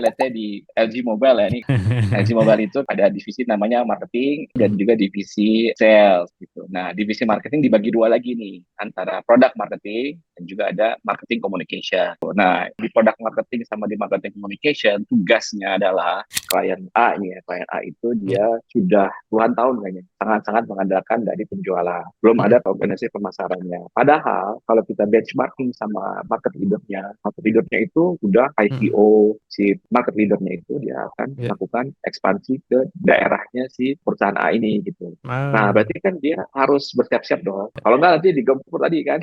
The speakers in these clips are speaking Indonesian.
let's say di LG Mobile ya nih. LG Mobile itu ada divisi namanya marketing dan juga divisi sales gitu. Nah, divisi marketing dibagi dua lagi nih, antara product marketing dan juga ada marketing communication. Nah, di product marketing sama di marketing communication, tugasnya adalah klien A nih ya, klien A itu dia sudah puluhan tahun kayaknya sangat-sangat mengandalkan dari penjualan. Belum ada koordinasi pemasarannya. Padahal kalau kita benchmarking sama market leadernya itu udah IPO, si market leadernya itu dia akan Ya. melakukan ekspansi ke daerahnya si perusahaan A ini gitu. Nah, Ah. berarti kan dia harus bersiap-siap dong. Kalau nggak nanti digempur tadi kan.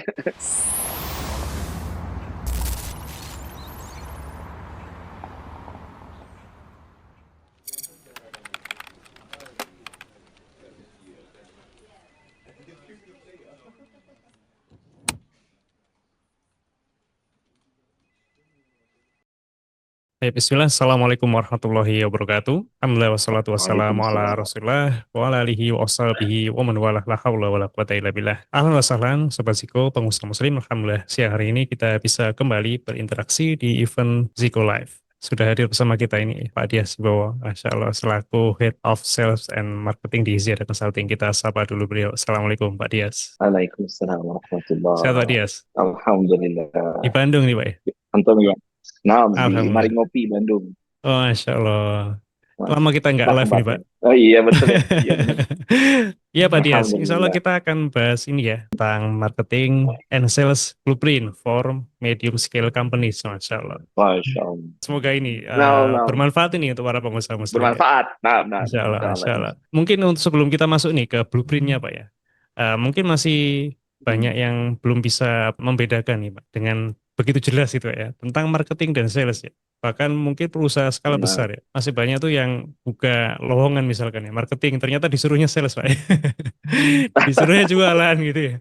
Bismillah, Assalamualaikum warahmatullahi wabarakatuh. Alhamdulillah wassalatu wassalamu ala Waalaikumsalam. rasulillah wa ala alihi wa ashabihi wa man walah la hawla wa la quwata illa billah. Ahlan wa sahlan, Sobat Ziko, pengusaha muslim. Alhamdulillah, siang hari ini kita bisa kembali berinteraksi di event Ziko Live. Sudah hadir bersama kita ini Pak Dias Wibowo, Masya Allah, selaku Head of Sales and Marketing di Ziada Consulting. Kita sapa dulu beliau. Assalamualaikum Pak Dias. Waalaikumsalam Sehat Pak warahmatullahi. Dias? Di Alhamdulillah. Bandung nih Pak ya? Antum gimana? Nah, di Mari Alhamdulillah. Ngopi Bandung. Oh, Masya Allah. Mas, Lama kita nggak nah live nih, tempatnya. Pak. Oh iya betul ya. Iya benar. Iya, Pak Dias. Insya Allah Alhamdulillah. kita akan bahas ini ya, tentang marketing and sales blueprint for medium scale companies. Masya Allah. Masya Allah. Semoga ini Nah, nah, bermanfaat ini untuk para pengusaha muslim ya. bermanfaat. Nah, nah, Insya Allah, insya Allah. Insya Allah. Mungkin untuk sebelum kita masuk nih ke blueprintnya, Pak ya. Mungkin masih banyak Hmm. yang belum bisa membedakan nih, Pak, dengan begitu jelas itu ya, tentang marketing dan sales ya. Bahkan mungkin perusahaan skala Nah, besar ya. Masih banyak tuh yang buka lowongan misalkan ya, marketing, ternyata disuruhnya sales, Pak. Disuruhnya jualan gitu ya.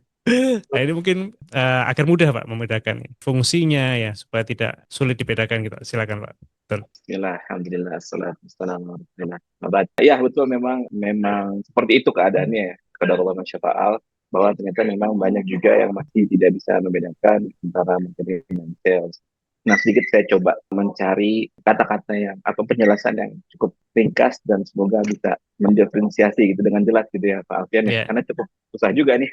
Nah ini mungkin agar mudah Pak membedakan nih fungsinya ya, supaya tidak sulit dibedakan gitu. Silakan Pak. Betul. Bismillah, alhamdulillah, assalatu wassalamu ala rasulillah. Ya betul, memang seperti itu keadaannya ya. Kepada Allah Masya Fa'al, bahwa ternyata memang banyak juga yang masih tidak bisa membedakan antara marketing dan sales. Nah, sedikit saya coba mencari kata-kata yang atau penjelasan yang cukup ringkas dan semoga bisa mendiferensiasi gitu dengan jelas gitu ya Pak Alfian ya. Ya. Karena cukup susah juga nih.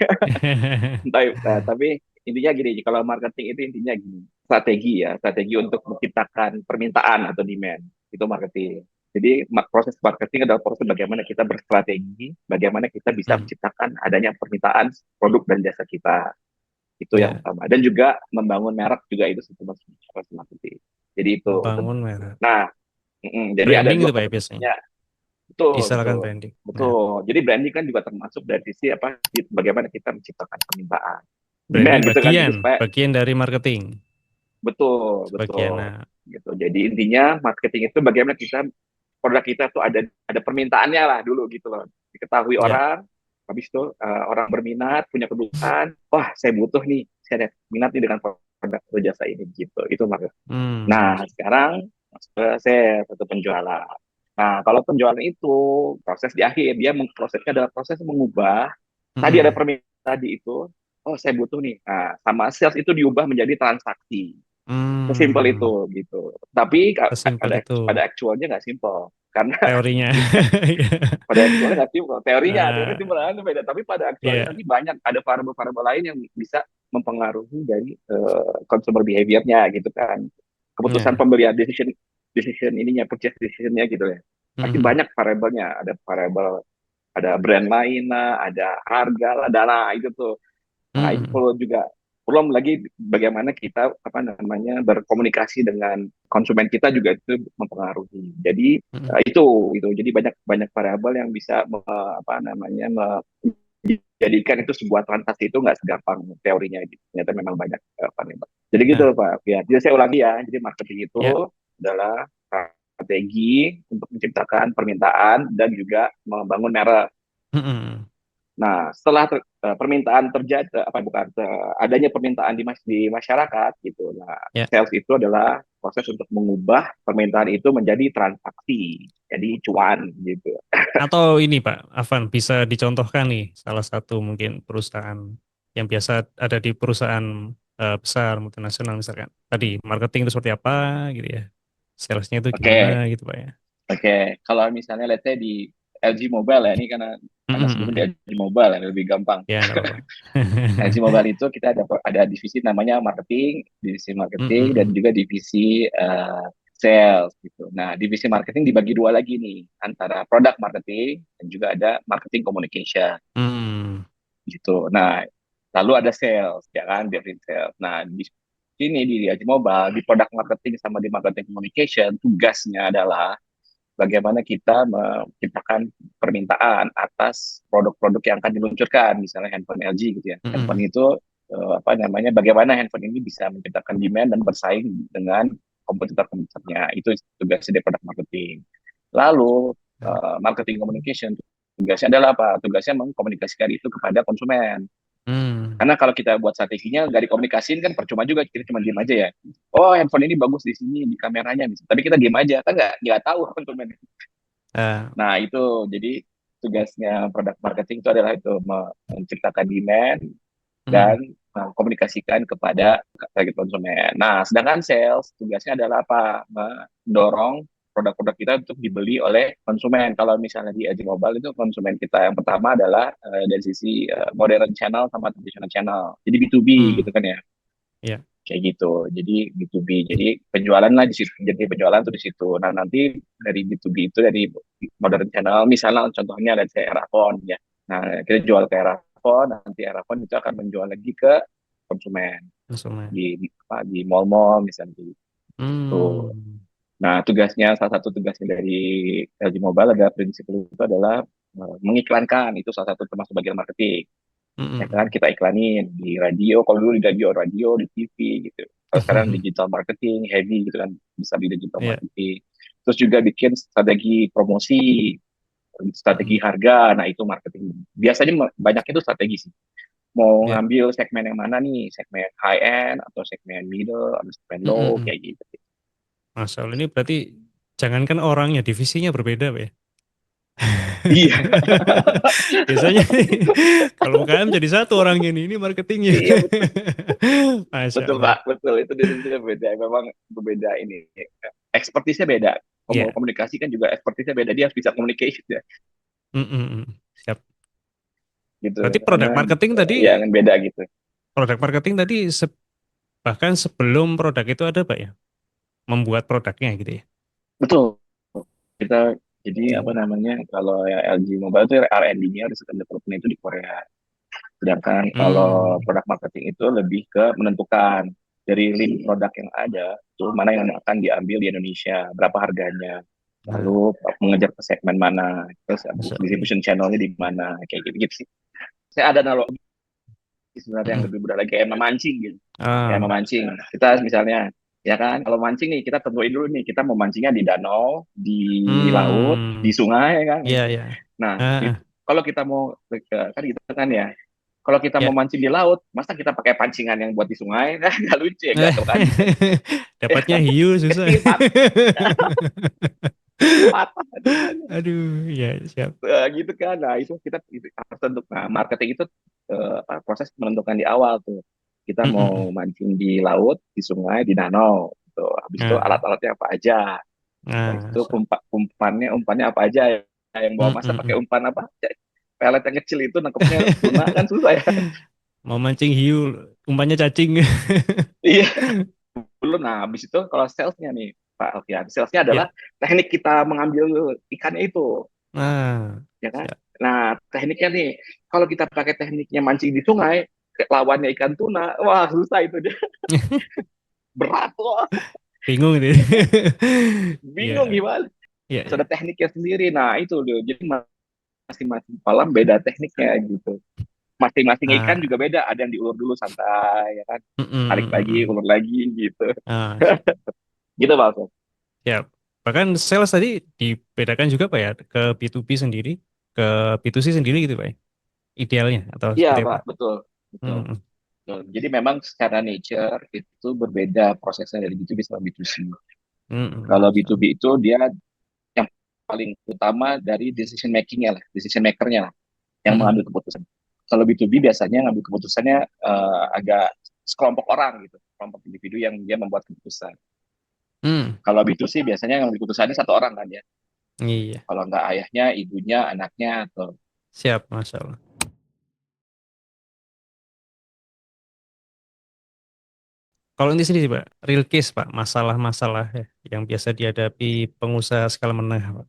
Tapi intinya gini, kalau marketing itu intinya gini, strategi untuk menciptakan permintaan atau demand, itu marketing. Jadi proses marketing adalah proses bagaimana kita berstrategi, bagaimana kita bisa Hmm. menciptakan adanya permintaan produk dan jasa kita. Itu yang Ya, utama. Dan juga membangun merek juga itu satu proses marketing. Jadi itu. membangun merek. Nah, jadi ada Branding dua itu Pak ya biasanya. kategorinya. Betul, Istilahkan betul. branding. Nah, Betul. Jadi branding kan juga termasuk dari sisi apa? Bagaimana kita menciptakan permintaan. Demand branding gitu kan. Jadi bagian, supaya bagian dari marketing. betul, Sebagian. betul. Nah, Gitu. Jadi intinya marketing itu bagaimana kita produk kita tuh ada permintaannya lah dulu gitu loh. Diketahui ya. orang, habis itu orang berminat, punya kebutuhan, wah saya butuh nih, saya ada minat nih dengan produk atau jasa ini gitu. Itu marketing. Hmm. Nah, sekarang masuk ke saya satu penjualan. Nah, kalau penjualan itu proses di akhir, dia prosesnya adalah proses mengubah tadi ada Hmm. permintaan tadi itu, oh saya butuh nih. Nah, sama sales itu diubah menjadi transaksi. Sesimpel itu Hmm. gitu. Tapi Sesimpel itu pada actualnya nggak simpel. Karena teorinya. pada actualnya nggak simpel. Teori Nah, simpel kan beda. Tapi pada actualnya ya. nanti banyak ada variabel-variabel lain yang bisa mempengaruhi dari consumer behavior-nya gitu kan. Keputusan Ya. pembelian decision decision ininya purchase decision-nya gitu ya. Pasti Hmm. banyak variabelnya. Ada variabel, ada brand lain lah, ada harga lah, dana itu tuh. Nah, itu Hmm. perlu juga, belum lagi bagaimana kita apa namanya berkomunikasi dengan konsumen kita juga itu mempengaruhi. Jadi Hmm. itu jadi banyak banyak variabel yang bisa apa namanya menjadikan itu sebuah transaksi itu nggak segampang teorinya gitu. Ternyata memang banyak variabel. Jadi gitu Nah, Pak. Ya, jadi saya ulangi ya. Jadi marketing itu ya. adalah strategi untuk menciptakan permintaan dan juga membangun merek. Hmm. Nah, setelah permintaan terjadi, apa bukan adanya permintaan di masyarakat gitu. Nah, Ya. sales itu adalah proses untuk mengubah permintaan itu menjadi transaksi, jadi cuan gitu. Atau ini Pak Afan bisa dicontohkan nih salah satu mungkin perusahaan yang biasa ada di perusahaan besar multinasional misalkan. Tadi marketing itu seperti apa gitu ya. salesnya itu Oke, gimana gitu Pak ya. oke. Kalau misalnya let's say di LG Mobile ya, ini karena sebelumnya di LG Mobile ya, lebih gampang. Ya nggak apa-apa. LG Mobile itu kita ada divisi namanya marketing dan juga divisi sales gitu. Nah, divisi marketing dibagi dua lagi nih, antara product marketing dan juga ada marketing communication Hmm, gitu. Nah, lalu ada sales, ya kan, divisi sales. Nah, di sini di LG Mobile, di product marketing sama di marketing communication, tugasnya adalah bagaimana kita menciptakan permintaan atas produk-produk yang akan diluncurkan, misalnya handphone LG gitu ya. Handphone mm-mm. itu apa namanya, bagaimana handphone ini bisa menciptakan demand dan bersaing dengan kompetitor-kompetitornya. Itu tugasnya dari product marketing. Lalu marketing communication tugasnya adalah apa? Tugasnya mengkomunikasikan itu kepada konsumen. Hmm, Karena kalau kita buat strateginya nggak dikomunikasiin kan percuma juga, kita cuma diem aja ya. Oh, handphone ini bagus di sini di kameranya, misalnya. Tapi kita diem aja kan nggak tahu konsumen. ah, Nah, itu jadi tugasnya product marketing itu adalah itu menciptakan demand dan mm, komunikasikan kepada target konsumen. Nah, sedangkan sales tugasnya adalah apa? Mendorong produk-produk kita untuk dibeli oleh konsumen. Kalau misalnya di LG Mobile itu konsumen kita yang pertama adalah dari sisi modern channel sama traditional channel. Jadi B2B gitu mm, kan ya, ya, kayak gitu. Jadi B2B. Jadi penjualan lah di situ. Jadi penjualan tuh di situ. Nah, nanti dari B2B itu dari modern channel, misalnya contohnya ada Erafon ya. Nah, kita jual ke Erafon, nanti Erafon itu akan menjual lagi ke konsumen konsumen. di mall-mall misalnya gitu. Hmm, Nah, salah satu tugasnya dari LG Mobile adalah prinsip itu adalah mengiklankan, itu salah satu termasuk bagian marketing. Ya kan, mm, kita iklanin di radio, kalau dulu di radio di TV gitu. Kalau sekarang mm. digital marketing heavy gitu kan, bisa di digital Ya, marketing. Terus juga bikin strategi promosi, strategi mm, harga. Nah, itu marketing. Biasanya banyak itu strategi sih. Mau ya, ngambil segmen yang mana nih? Segmen high end atau segmen middle atau segmen low mm. kayak gitu. Masya Allah, ini berarti jangankan orangnya, divisinya berbeda Pak ya. Iya, Biasanya nih, kalau UKM jadi satu orangnya nih, ini marketingnya. iya betul. Masya Betul Allah. Pak, betul. Itu definisinya beda. Memang berbeda ini. Ekspertisnya beda. Mau Ya, komunikasi kan juga ekspertisnya beda. Dia harus bisa communication ya. siap. Gitu. Berarti Karena ya kan beda gitu. produk marketing tadi bahkan sebelum produk itu ada Pak ya, membuat produknya gitu ya. Betul. Kita jadi apa namanya, kalau ya LG Mobile itu R&D-nya, research and development itu di Korea. Sedangkan kalau Hmm, produk marketing itu lebih ke menentukan dari link produk yang ada, itu mana yang akan diambil di Indonesia, berapa harganya, nah, lalu mengejar ke segmen mana, terus Masya Allah. distribution channelnya di mana, kayak gitu-gitu sih. Saya ada analogi sebenarnya yang Mm-mm. lebih mudah lagi, kayak memancing gitu. Kayak Ah, memancing. Kita misalnya, ya kan, kalau mancing nih, kita tentuin dulu nih, kita mau mancingnya di danau, di laut, di hmm, sungai, ya kan. ya, ya, Nah, ah, kalau kita mau, kan gitu kan ya, kalau kita mau ya. mancing di laut, masa kita pakai pancingan yang buat di sungai? Kan nggak lucu ya, nggak kan gitu. Dapatnya hiu susah. Pasti pasti patah. Aduh, ya siap. Gitu kan. Nah, itu harus tentu. Nah, marketing itu proses menentukan di awal tuh. Kita mau Mm-mm. mancing di laut, di sungai, di danau. Gitu. Habis itu Nah, alat-alatnya apa aja. Habis nah, itu umpannya apa aja. Yang bawa masa pakai mm-mm. umpan apa? Pelet yang kecil itu nangkepnya tuna kan susah ya. Mau mancing hiu, umpannya cacing. Iya, belum. Nah, habis itu kalau salesnya nih, Pak Alfian, salesnya adalah Ya, teknik kita mengambil ikannya itu, nah, ya kan? siap. Nah, tekniknya nih, kalau kita pakai tekniknya mancing di sungai, lawannya ikan tuna, wah susah itu dia, berat loh, Bingung deh. bingung Ya, gimana. ya, Harus ada ya. tekniknya sendiri. Nah, itu loh. Jadi masing-masing kolam beda tekniknya gitu. Masing-masing ikan Ah, juga beda. Ada yang diulur dulu santai, ya kan? Tarik lagi, mm. ulur lagi gitu. Ah, siap. Gitu Pak Alfian. Siap. Bahkan sales tadi dibedakan juga Pak ya, ke B2B sendiri, ke B2C sendiri gitu Pak ya, idealnya atau Iya seperti apa? Pak, betul. Betul. Hmm, Betul. Jadi memang secara nature itu berbeda prosesnya dari B2B sama B2C. Kalau Masya B2B itu dia yang paling utama dari decision making-nya lah, decision maker-nya lah, yang Allah. mengambil keputusan. Kalau B2B biasanya ngambil keputusannya agak sekelompok orang gitu, kelompok individu yang dia membuat keputusan. Hmm, Kalau B2C biasanya yang diputusannya satu orang kan ya. iya, Kalau nggak ayahnya, ibunya, anaknya, atau siap, Masya Allah. Kalau ini sendiri, Pak, real case, Pak, masalah-masalah ya, yang biasa dihadapi pengusaha skala menengah, Pak,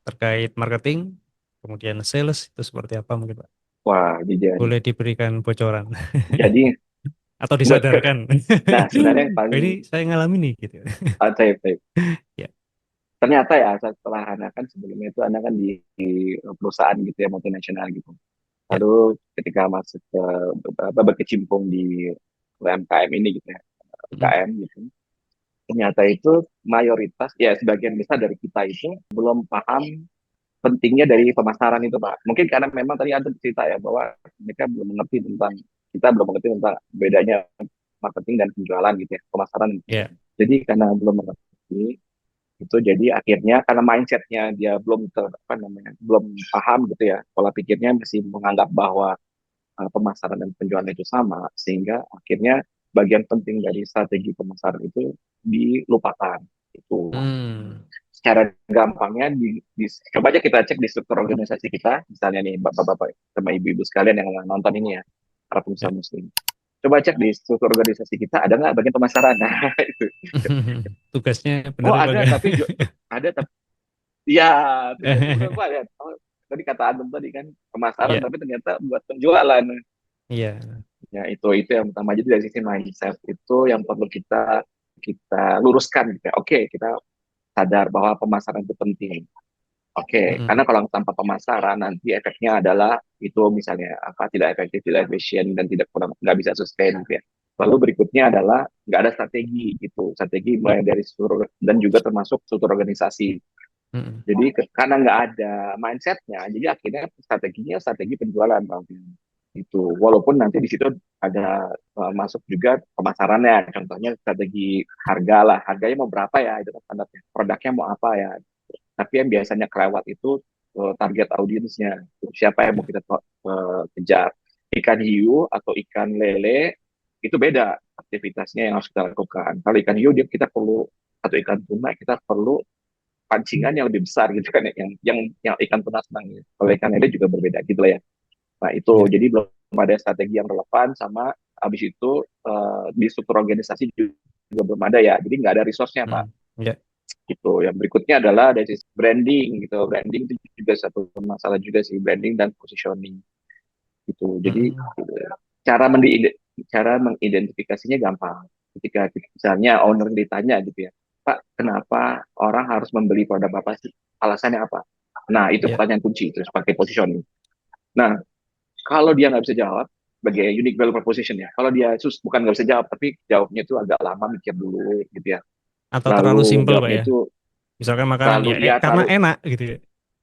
terkait marketing, kemudian sales, itu seperti apa mungkin, Pak? wah, jadi, Boleh diberikan bocoran jadi atau buat ke, disadarkan. nah sebenarnya yang Oh, ini paling saya ngalami nih, gitu. ajaib, Ya. ternyata ya setelah anak kan sebelumnya itu anak kan di perusahaan gitu ya multinasional gitu. Ya. Lalu ketika masuk ke berkecimpung di UMKM ini gitu ya, Mm, UKM gitu. Ternyata itu mayoritas ya sebagian besar dari kita itu belum paham pentingnya dari pemasaran itu Pak. Mungkin karena memang tadi ada cerita ya bahwa mereka belum mengerti tentang kita belum mengerti tentang bedanya marketing dan penjualan gitu ya, pemasaran dan ya. penjualan. Jadi karena belum mengerti itu jadi akhirnya karena mindsetnya dia apa namanya belum paham gitu ya pola pikirnya masih menganggap bahwa pemasaran dan penjualan itu sama sehingga akhirnya bagian penting dari strategi pemasaran itu dilupakan itu Hmm. secara gampangnya coba aja kita cek di struktur organisasi kita misalnya nih bapak-bapak sama ibu-ibu sekalian yang nonton ini ya para Ya. pengusaha muslim coba cek di struktur organisasi kita ada nggak bagian pemasaran nah itu Tugasnya benar oh apa ada enggak? tapi ya tugasnya benar pak ya oh, tadi kata Antum tadi kan pemasaran Iya, tapi ternyata buat penjualan. iya. Ya, itu yang pertama. Jadi dari sisi mindset itu yang perlu kita kita luruskan gitu ya. Oke, kita sadar bahwa pemasaran itu penting. Oke, Mm-mm. karena kalau tanpa pemasaran nanti efeknya adalah itu misalnya apa tidak efektif, tidak efisien dan tidak kurang nggak bisa sustain gitu ya. Lalu berikutnya adalah nggak ada strategi gitu. Strategi mulai dari struktur dan juga termasuk struktur organisasi. Mm-mm. Jadi karena nggak ada mindsetnya, jadi akhirnya strateginya strategi penjualan bang. Itu walaupun nanti di situ ada masuk juga pemasarannya, contohnya strategi harga lah, harganya mau berapa ya itu kan standarnya, produknya mau apa ya. Tapi yang biasanya kelewat itu target audiensnya, siapa yang mau Ya. kita kejar. Ikan hiu atau ikan lele itu beda aktivitasnya yang harus kita lakukan. Kalau ikan hiu dia kita perlu atau ikan tuna kita perlu pancingan yang lebih besar gitu kan yang ikan tuna senang ya. Kalau ikan lele juga berbeda gitu lah ya. Nah itu Ya. jadi belum ada strategi yang relevan sama habis itu di struktur organisasi juga belum ada ya. Jadi nggak ada resource-nya Pak. Mm. Ya. Gitu. Yang berikutnya adalah dari sisi branding gitu. Branding itu juga satu masalah juga sih branding dan positioning gitu. Jadi Mm. cara cara mengidentifikasinya gampang. Ketika misalnya owner ditanya gitu ya, Pak, kenapa orang harus membeli produk Bapak sih? Alasannya apa? Nah, itu Ya. pertanyaan kunci, terus pakai positioning. Nah, kalau dia nggak bisa jawab, sebagai unique value proposition ya, kalau dia bukan nggak bisa jawab, tapi jawabnya itu agak lama mikir dulu gitu ya. Atau terlalu Lalu simpel, Pak jawabnya ya. itu Misalkan makanan terlalu, ya, ya karena terlalu, enak gitu ya.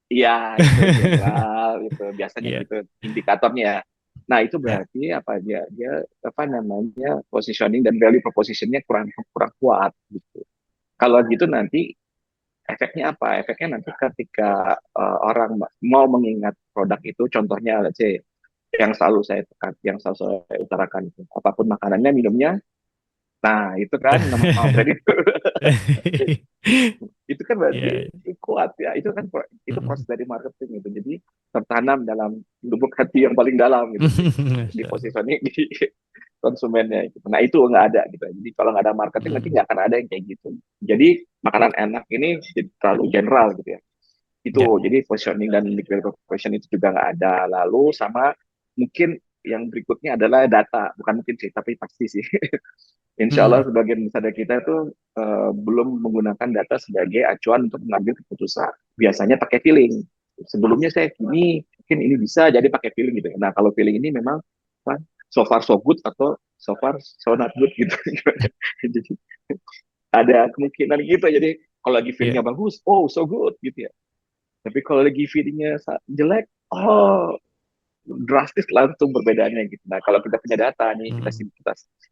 iya itu general, itu biasanya Iya. gitu indikatornya ya. Nah, itu Ya. berarti apa dia apa namanya positioning dan value propositionnya kurang kurang kuat gitu. Kalau gitu nanti efeknya apa? Efeknya nanti ketika orang mau mengingat produk itu, contohnya let's say yang selalu saya tekan, yang selalu saya utarakan itu, apapun makanannya, minumnya, nah itu kan nama brand itu kan berarti Iya. kuat ya, itu kan itu proses Mm-mm. dari marketing itu, jadi tertanam dalam lubuk hati yang paling dalam gitu di Masya Allah. positioning di konsumennya gitu. Nah itu nggak ada gitu. Jadi kalau nggak ada marketing nanti Mm. nggak akan ada yang kayak gitu. Jadi makanan enak ini jadi terlalu general gitu ya. Itu Ya. jadi positioning dan liquid question itu juga nggak ada. Lalu sama mungkin yang berikutnya adalah data, bukan mungkin sih, tapi pasti sih. Insya Allah Mm. sebagian besar dari kita itu belum menggunakan data sebagai acuan untuk mengambil keputusan. Biasanya pakai feeling. Sebelumnya saya ini mungkin ini bisa jadi pakai feeling gitu. Nah kalau feeling ini memang apa, so far so good atau so far so not good gitu. Jadi ada kemungkinan gitu. Jadi kalau lagi Ya. feelingnya bagus, oh so good gitu ya. Tapi kalau lagi feelingnya jelek, oh drastis langsung perbedaannya gitu. Nah, kalau kita punya data nih, Mm.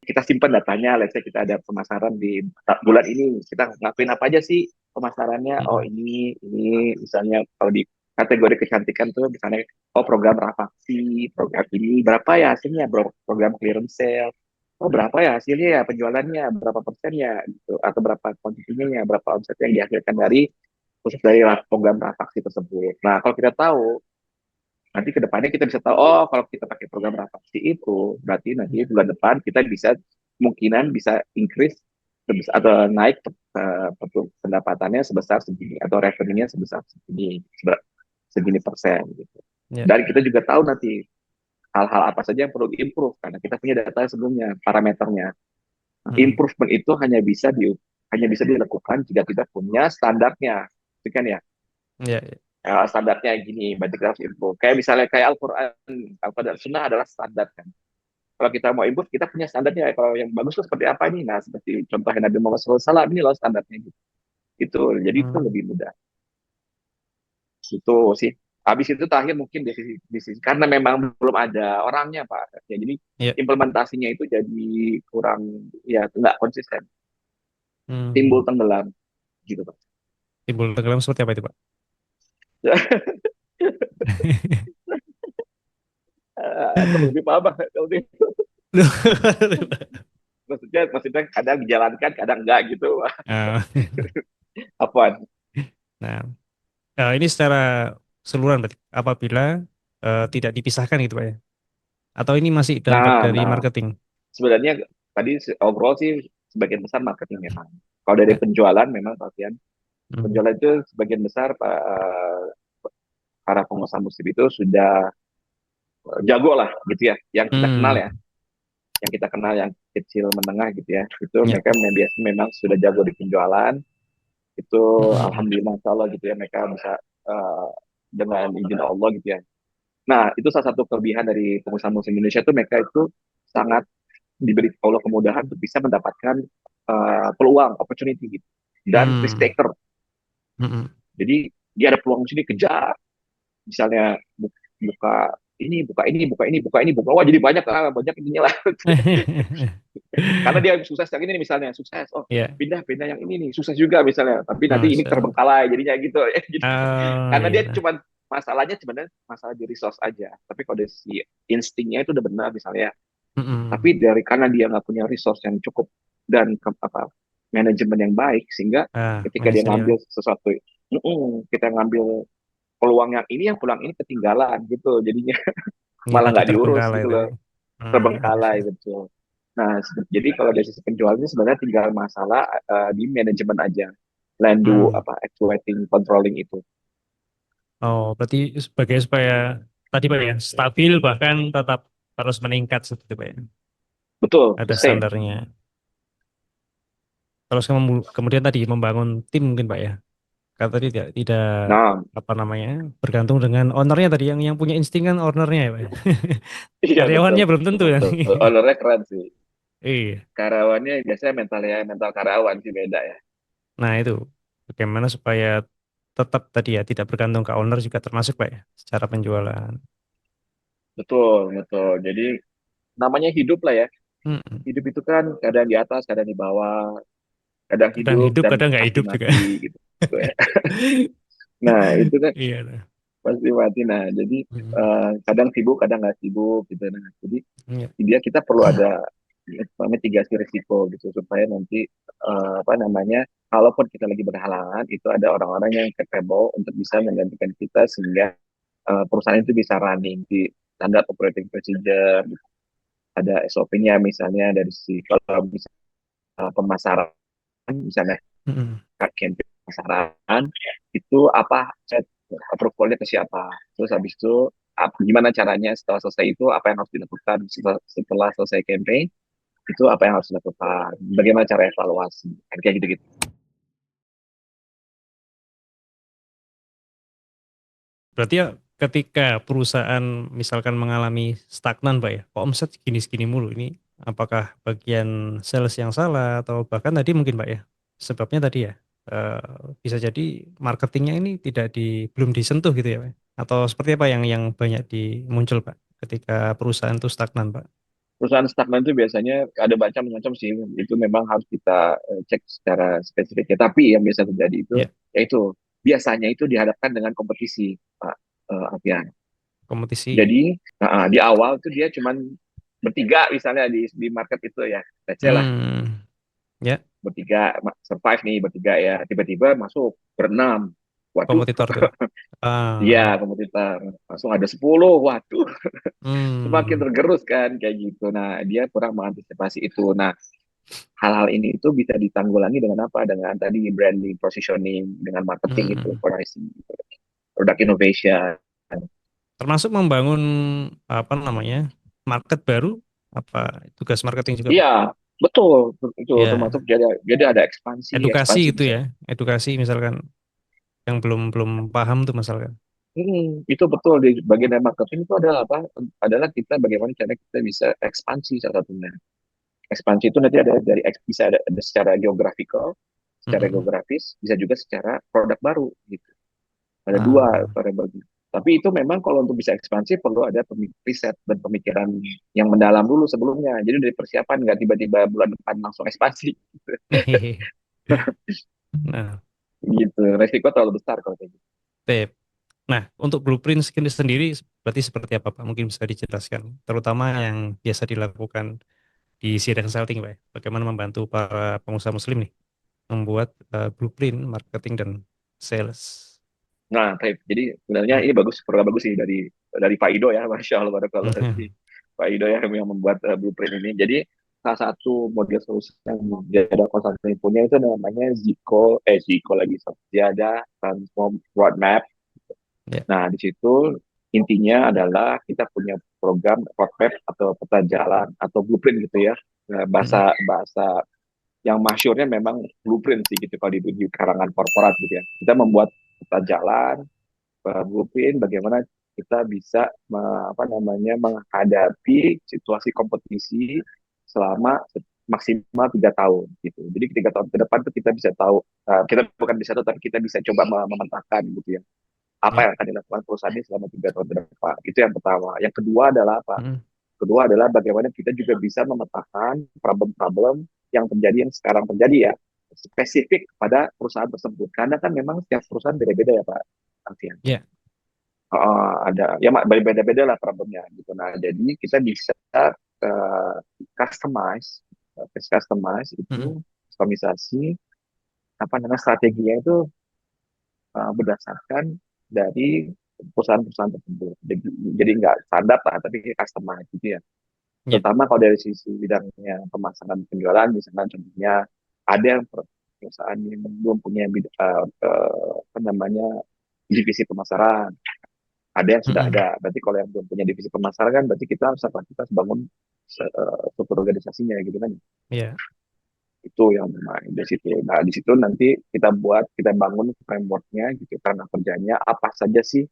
kita simpan datanya, let's say kita ada pemasaran di bulan ini, kita ngakuin apa aja sih pemasarannya? Oh, Mm. ini misalnya kalau di kategori kecantikan tuh misalnya oh program rafaksi, program ini berapa ya hasilnya, bro? Program clearance sale. oh berapa ya hasilnya ya, penjualannya berapa persennya gitu, atau berapa kuantitinya, berapa omset yang dihasilkan dari khusus dari program transaksi tersebut. Nah, kalau kita tahu, nanti ke depannya kita bisa tahu, oh kalau kita pakai program transaksi itu, berarti nanti bulan depan kita bisa kemungkinan bisa increase atau naik pendapatannya sebesar segini, atau revenue-nya sebesar segini, segini persen gitu. Ya. Dan kita juga tahu nanti hal-hal apa saja yang perlu improve karena kita punya data sebelumnya, parameternya. Nah, Mm-mm. improvement itu hanya bisa dilakukan jika kita punya standarnya, itu kan ya. Ya, ya. Standarnya gini, berarti kita harus improve. Kayak misalnya kayak Al-Quran, Al-Quran Sunnah adalah standar kan. Kalau kita mau improve, kita punya standarnya. Kalau yang bagus itu seperti apa nih? Nah, seperti contohnya Nabi Muhammad SAW, ini loh standarnya gitu. Itu, jadi itu Hmm. lebih mudah. Itu sih. Habis itu terakhir mungkin di sisi karena memang belum ada orangnya Pak. Ya, jadi Ya. implementasinya itu jadi kurang, ya nggak konsisten, timbul Hmm. tenggelam gitu Pak. Timbul tenggelam seperti apa itu, Pak? Perlu lebih paham Pak, kalau itu. Maksudnya kadang dijalankan, kadang enggak gitu. Ah, Apaan? nah, ini secara keseluruhan berarti apabila tidak dipisahkan gitu, Pak ya? Atau ini masih dampak Nah, dari nah, marketing? sebenarnya tadi overall sih sebagian besar marketing memang. Kalau dari Ya. penjualan memang Alfian, Hmm. penjualan itu sebagian besar para pengusaha muslim itu sudah jago lah gitu ya. Yang kita kenal Hmm. ya, yang kita kenal yang kecil menengah gitu ya. Itu Ya. mereka biasanya memang sudah jago di penjualan. Itu Hmm. alhamdulillah insya Allah gitu ya mereka bisa dengan izin Allah gitu ya. Nah, itu salah satu kelebihan dari pengusaha muslim Indonesia itu mereka itu sangat diberi Allah kemudahan untuk bisa mendapatkan peluang, opportunity gitu. Dan risk Hmm. taker. Hmm. Jadi dia ada peluang di sini kejar. Misalnya buka ini, buka ini, buka ini, buka ini, buka. Wah jadi banyak banyak ininya lah. Karena dia sukses yang ini nih, misalnya sukses. Oh Ya. pindah yang ini nih sukses juga misalnya. Tapi nanti ini Masya Allah. terbengkalai jadinya gitu. Jadi, Oh karena iya, dia nah. cuma masalahnya sebenarnya masalah di resource aja. Tapi kalau dari si instingnya itu udah benar misalnya. Hmm. Tapi dari karena dia nggak punya resource yang cukup dan manajemen yang baik, sehingga ketika dia Manajerial. ngambil sesuatu, kita ngambil peluang yang peluang ini ketinggalan gitu, jadinya Ya malah tadi nggak diurus terbengkalai gitu tadi. loh, Hmm. terbengkalai betul. Nah, jadi kalau dari sisi penjual ini sebenarnya tinggal masalah di manajemen aja, landu Hmm. actuating, controlling itu. Oh, berarti sebagai supaya tadi Pak ya, stabil bahkan tetap harus meningkat seperti Pak ya. Betul, Ada sustain. standarnya. Terus kemudian tadi membangun tim mungkin Pak ya. Kata tadi tidak Nah, apa namanya bergantung dengan ownernya tadi yang punya insting kan ownernya ya Pak ya. iya betul, Karyawannya belum tentu ya. betul. Ownernya keren sih. Iya. Karyawannya biasanya mental karyawan sih beda ya. Nah itu bagaimana supaya tetap tadi ya tidak bergantung ke owner juga termasuk Pak ya secara penjualan. Betul, betul. Jadi namanya hidup lah ya. Mm-mm. Hidup itu kan kadang di atas, kadang di bawah, kadang Kadang hidup hidup dan kadang nggak pasti hidup juga. mati gitu. Ya. Nah, itu kan Iya. Nah. pasti mati. Nah, jadi Mm. kadang sibuk, kadang nggak sibuk gitu. Nah, jadi Iya. kita perlu ada mitigasi risiko gitu supaya nanti apa namanya, kalaupun kita lagi berhalangan, itu ada orang-orang yang capable untuk bisa menggantikan kita sehingga perusahaan itu bisa running di standar operating procedure. Ada SOP-nya misalnya dari si kalau bisa pemasaran misalnya Mm-mm. campaign pemasaran itu apa set approval-nya ke siapa, terus habis itu gimana caranya setelah selesai itu apa yang harus dilakukan, setelah selesai campaign itu apa yang harus dilakukan, bagaimana cara evaluasi kan kayak gitu gitu. Berarti ya ketika perusahaan misalkan mengalami stagnan, Pak ya, kok omset segini-segini mulu ini, apakah bagian sales yang salah atau bahkan tadi mungkin, Pak ya, sebabnya tadi ya eh, bisa jadi marketingnya ini belum disentuh gitu ya, Pak? Atau seperti apa yang banyak muncul, Pak, ketika perusahaan itu stagnan, Pak? Perusahaan stagnan itu biasanya ada macam-macam sih, itu memang harus kita cek secara spesifik ya. Tapi yang biasa terjadi itu Ya, yaitu biasanya itu dihadapkan dengan kompetisi Pak Alfian. kompetisi. Jadi di awal tuh dia cuman bertiga misalnya di market itu ya, let's say lah Hmm. Ya, bertiga survive nih bertiga ya, tiba-tiba masuk berenam, waduh, kompetitor tuh. Ah. iya kompetitor langsung ada 10, waduh, semakin Hmm. tergerus kan kayak gitu. Nah dia kurang mengantisipasi itu. Nah hal-hal ini itu bisa ditanggulangi dengan apa? Dengan tadi branding, positioning, dengan marketing itu, Hmm. pricing, product innovation. Termasuk membangun apa namanya market baru, apa tugas marketing juga Pak? Iya, betul, itu termasuk Ya, jadi ada ekspansi, edukasi ekspansi itu bisa. ya, edukasi misalkan yang belum belum paham tuh misalkan. Itu betul di bagian dari marketing itu adalah apa? Adalah kita bagaimana cara kita bisa ekspansi salah satunya. Ekspansi itu nanti ada dari bisa ada secara geographical, secara Mm-mm. geografis, bisa juga secara produk baru gitu. Ada dua Ah, variabel. Tapi itu memang kalau untuk bisa ekspansi perlu ada riset dan pemikiran yang mendalam dulu sebelumnya. Jadi dari persiapan nggak tiba-tiba bulan depan langsung ekspansi nah, gitu. Resiko terlalu besar kalau kayak gitu. Pep. Nah, untuk blueprint sendiri berarti seperti apa Pak? Mungkin bisa dijelaskan, terutama yang biasa dilakukan di Sidang Consulting Pak. Bagaimana membantu para pengusaha muslim nih membuat blueprint marketing dan sales. Nah, jadi sebenarnya Hmm. ini program bagus sih dari Pak Ido ya, Masya Allah, barakallah sih. Pak Ido yang membuat blueprint ini. Jadi salah satu model solusi yang dia ada konsultan punya itu namanya Ziko lagi, so. Dia ada transform roadmap. Ya. Nah, di situ intinya adalah kita punya program roadmap atau peta jalan atau blueprint gitu ya. Nah, Mm-mm. bahasa bahasa yang masyurnya memang blueprint sih gitu kalau di karangan korporat gitu ya. Kita membuat peta jalan, blueprint bagaimana kita bisa apa namanya menghadapi situasi kompetisi selama maksimal 3 tahun gitu. Jadi 3 tahun ke depan tuh kita bisa tahu, kita bukan bisa tahu tapi kita bisa coba memetakan gitu ya apa Ya. yang akan dilakukan perusahaan ini selama 3 tahun ke depan. Itu yang pertama. Yang kedua adalah apa? Mm-mm. Kedua adalah bagaimana kita juga bisa memetakan problem-problem yang terjadi yang sekarang terjadi ya spesifik pada perusahaan tersebut. Karena kan memang setiap perusahaan beda-beda ya Pak Alfian. Ya. Ada ya berbeda-beda lah problemnya gitu. Nah jadi kita bisa uh, customize, customize Mm-mm. itu kustomisasi apa namanya strateginya itu berdasarkan dari perusahaan-perusahaan tersebut. Jadi nggak standar lah, tapi customize gitu ya. Ya. Terutama kalau dari sisi bidangnya pemasaran penjualan, misalnya contohnya ada yang perusahaan yang belum punya apa namanya divisi pemasaran, ada yang sudah Mm-mm. ada. Berarti kalau yang belum punya divisi pemasaran kan berarti kita harus apa? Kita harus bangun struktur organisasinya gitu kan. Ya. Itu yang main di situ. Nah, di situ nanti kita bangun frameworknya gitu karena kerjanya apa saja sih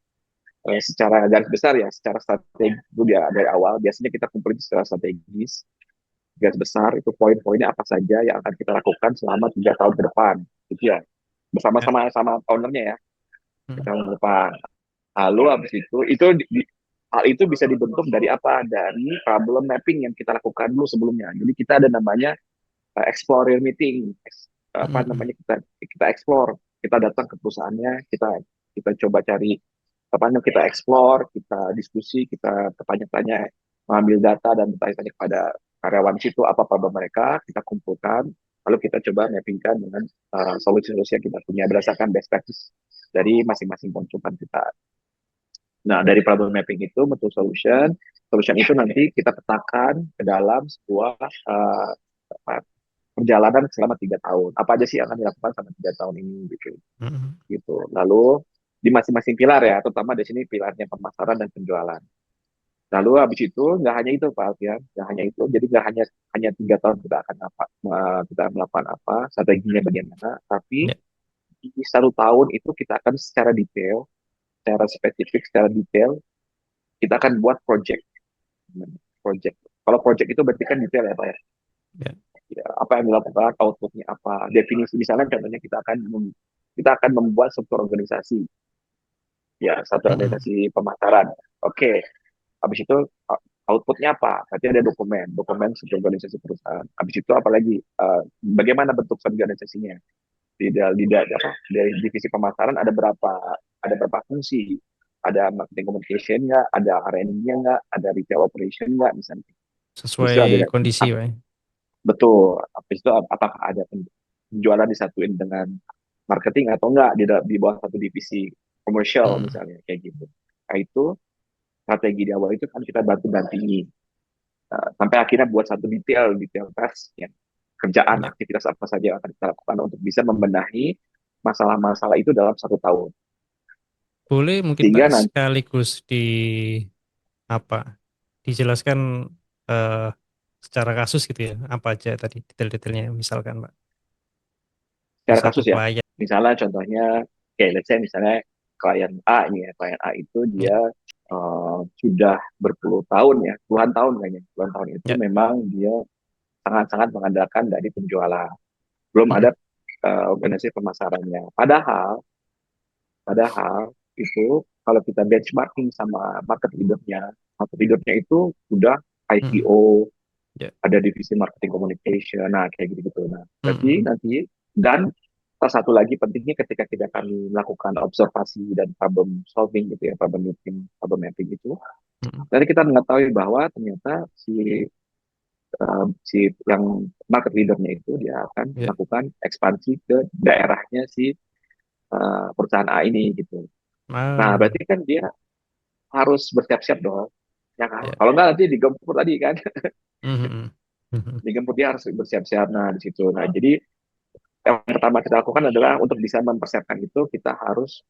secara garis besar ya, secara strategi itu dia dari awal biasanya kita kumpulin secara strategis garis besar itu poin-poinnya apa saja yang akan kita lakukan selama 3 tahun ke depan gitu ya Ya. bersama-sama sama ownernya ya Mm-mm. 3 tahun ke depan. Lalu habis itu hal itu bisa dibentuk dari apa? Dari problem mapping yang kita lakukan dulu sebelumnya. Jadi kita ada namanya explore meeting, apa Mm-mm. namanya kita explore, kita datang ke perusahaannya, kita coba cari apa namanya kita explore, kita diskusi, kita tanya-tanya, mengambil data dan bertanya-tanya kepada karyawan situ apa problem mereka, kita kumpulkan, lalu kita coba mappingkan dengan solusi-solusi yang kita punya berdasarkan best practice dari masing-masing konsultan kita. Nah, dari problem mapping itu bentuk solution. Solution itu nanti kita petakan ke dalam sebuah perjalanan selama 3 tahun. Apa aja sih yang akan dilakukan selama 3 tahun ini gitu. Mm-mm. Gitu. Lalu di masing-masing pilar ya, terutama di sini pilarnya pemasaran dan penjualan. Lalu habis itu nggak hanya itu Pak Alfian, nggak hanya itu. Jadi nggak hanya 3 tahun kita akan kita melakukan apa, strateginya bagaimana, tapi Ya. di 1 tahun itu kita akan secara detail, secara spesifik, secara detail kita akan buat project. Project. Kalau project itu berarti kan detail ya Pak ya. Ya. Ya, apa yang dilakukan, outputnya apa, definisi misalnya contohnya kita akan membuat struktur organisasi, ya satu Mm-mm. organisasi pemasaran. Oke, habis itu outputnya apa? Berarti ada dokumen struktur organisasi perusahaan. Habis itu apalagi bagaimana bentuk organisasinya? Dari divisi pemasaran ada berapa fungsi? Ada marketing communication nggak? Ada R&D-nya nggak? Ada retail operation nggak? Misalnya. Istilah Sesuai beda. kondisi, Pak. Betul. Habis itu apakah ada penjualan disatuin dengan marketing atau enggak di bawah satu divisi komersial Hmm. misalnya kayak gitu. Nah itu strategi di awal itu kan kita bantu dampingi. Sampai akhirnya buat satu detail tes ya, kerjaan Ya. aktivitas apa saja yang akan kita lakukan untuk bisa membenahi masalah-masalah itu dalam 1 tahun. Boleh mungkin Pak Sehingga nanti sekaligus apa dijelaskan eh, secara kasus gitu ya, apa aja tadi detail-detailnya misalkan Pak di secara satu kasus ya, klien. misalnya contohnya, kayak let's say misalnya klien A ini ya, klien A itu Ya, dia sudah berpuluh tahun ya, puluhan tahun kayaknya, puluhan tahun itu ya. memang dia sangat-sangat mengandalkan dari penjualan. Belum ada Mm-mm. organisasi pemasarannya. Padahal itu kalau kita benchmarking sama market leadernya itu udah Mm-mm. IPO, Ya. ada divisi marketing communication, nah kayak gitu-gitu. Nah, berarti Mm-mm. nanti dan salah satu lagi pentingnya ketika kita kami melakukan observasi dan problem solving gitu ya, problem mapping itu, Mm-mm. dari kita mengetahui bahwa ternyata si yang market leadernya itu dia akan Ya. melakukan ekspansi ke daerahnya si perusahaan A ini gitu. Nah, Ah, berarti kan dia harus bersiap-siap dong. Ya kan? ya. Kalau nggak nanti digempur tadi kan, Mhm. Mhm. digempur dia harus bersiap-siap. Nah, di situ. Nah, jadi yang pertama kita lakukan adalah untuk bisa mempersiapkan itu, kita harus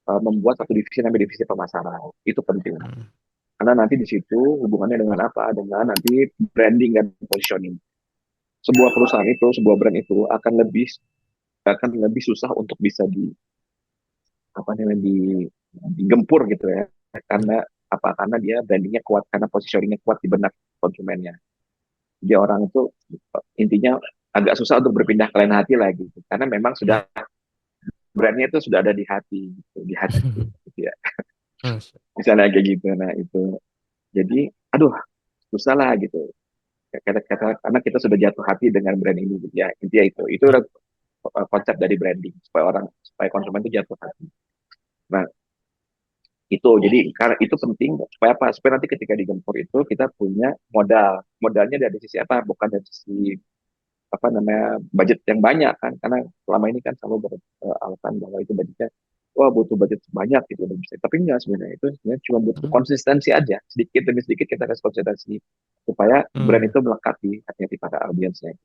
membuat satu divisi namanya divisi pemasaran. Itu penting. Mhm. Karena nanti di situ hubungannya dengan apa? Dengan nanti branding dan positioning. Sebuah perusahaan itu, sebuah brand itu akan lebih susah untuk bisa apa namanya digempur gitu ya. Ya. Karena apa? Karena dia brandingnya kuat, karena positioningnya kuat di benak konsumennya. Jadi orang itu intinya agak susah untuk berpindah ke lain hati lah gitu. Karena memang Ya. sudah brandnya itu sudah ada di hati, gitu, di hati gitu ya. Mas. Misalnya kayak gitu. Nah itu jadi aduh susah lah gitu. Karena kita sudah jatuh hati dengan brand ini gitu ya. Intinya itu Ya. udah konsep dari branding supaya konsumen itu jatuh hati. Nah itu jadi karena itu penting supaya apa? Supaya nanti ketika digempur itu kita punya modalnya dari sisi apa? Bukan dari sisi apa namanya budget yang banyak kan, karena selama ini kan selalu beralasan bahwa itu budgetnya wah butuh budget banyak gitu dan bisa, tapi enggak, sebenarnya itu sebenarnya cuma butuh Mhm. konsistensi aja, sedikit demi sedikit kita kasih konsistensi supaya brand Hmm. itu melekat di hati para audiensnya.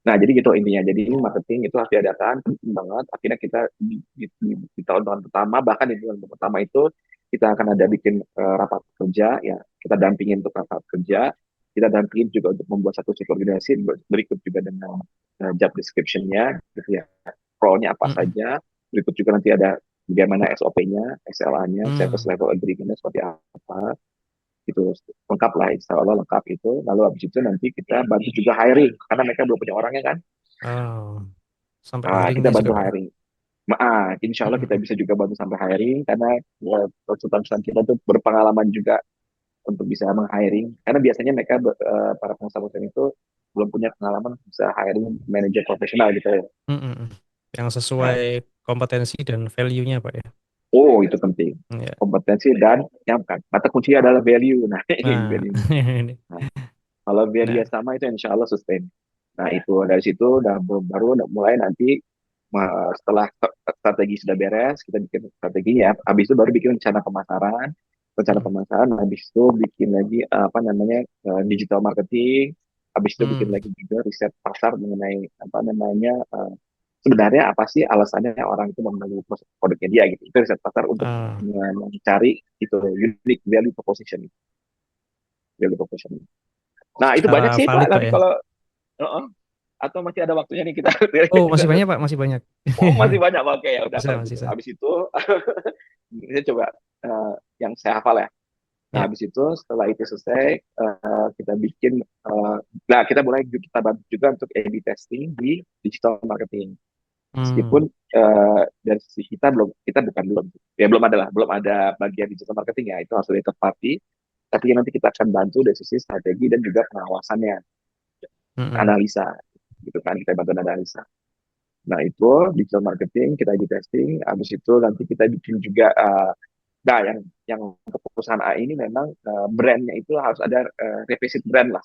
Nah jadi gitu intinya, jadi marketing itu harus diadakan penting banget. Akhirnya kita di tahun-tahun pertama, bahkan di tahun pertama itu kita akan ada bikin rapat kerja ya, kita dampingin untuk rapat kerja, kita dampingin juga untuk membuat satu subordinasi berikut juga dengan job description-nya gitu ya, role-nya apa Mhm. saja, berikut juga nanti ada bagaimana SOP-nya, SLA-nya, service Hmm. level agreement-nya seperti apa, itu lengkap lah, insya Allah lengkap itu. Lalu habis itu nanti kita bantu juga hiring karena mereka belum punya orangnya kan. Oh, sampai Nah, kita hiringnya juga bantu Pak ya. hiring. Insya Allah kita Mhm. bisa juga bantu sampai hiring karena konsultan kita tuh berpengalaman juga untuk bisa meng-hiring. Karena biasanya mereka para pengusaha itu belum punya pengalaman bisa hiring manajer profesional gitu ya. Mhm. Yang Nah, sesuai kompetensi dan value-nya Pak ya. oh itu penting. Ya. Kompetensi dan yang kan kata kunci adalah value. Nah, ini Nah, value. Nah, kalau value nah, sama itu insya Allah sustain. Nah itu dari situ udah baru mulai nanti setelah strategi sudah beres, kita bikin strateginya. Habis itu baru bikin rencana mhm. pemasaran. Habis itu bikin lagi apa namanya digital marketing. Habis itu bikin Hmm. lagi juga riset pasar mengenai apa namanya sebenarnya apa sih alasannya orang itu membeli produknya dia gitu. Itu riset pasar untuk Ah, mencari itu unique value proposition. Nah itu banyak secara sih Pak. valid Pak Nanti ya. kalau atau masih ada waktunya nih kita. Oh, masih banyak Pak, masih banyak. Oh masih banyak, oke ya udah Bisa, kalau masih gitu. bisa. Habis itu saya coba yang saya hafal ya. Nah Ya. habis itu setelah itu selesai kita bikin nah kita mulai kita bantu juga untuk A/B testing di digital marketing. Hmm. Meskipun dari sisi kita belum ada bagian digital marketing ya, itu harus dari third party. Tapi nanti kita akan bantu dari sisi strategi dan juga pengawasannya, Mhm. analisa gitu kan, kita bantu analisa. Nah itu digital marketing kita di testing, habis itu nanti kita bikin juga nah yang untuk perusahaan A ini memang brandnya itu harus ada revisit brand lah.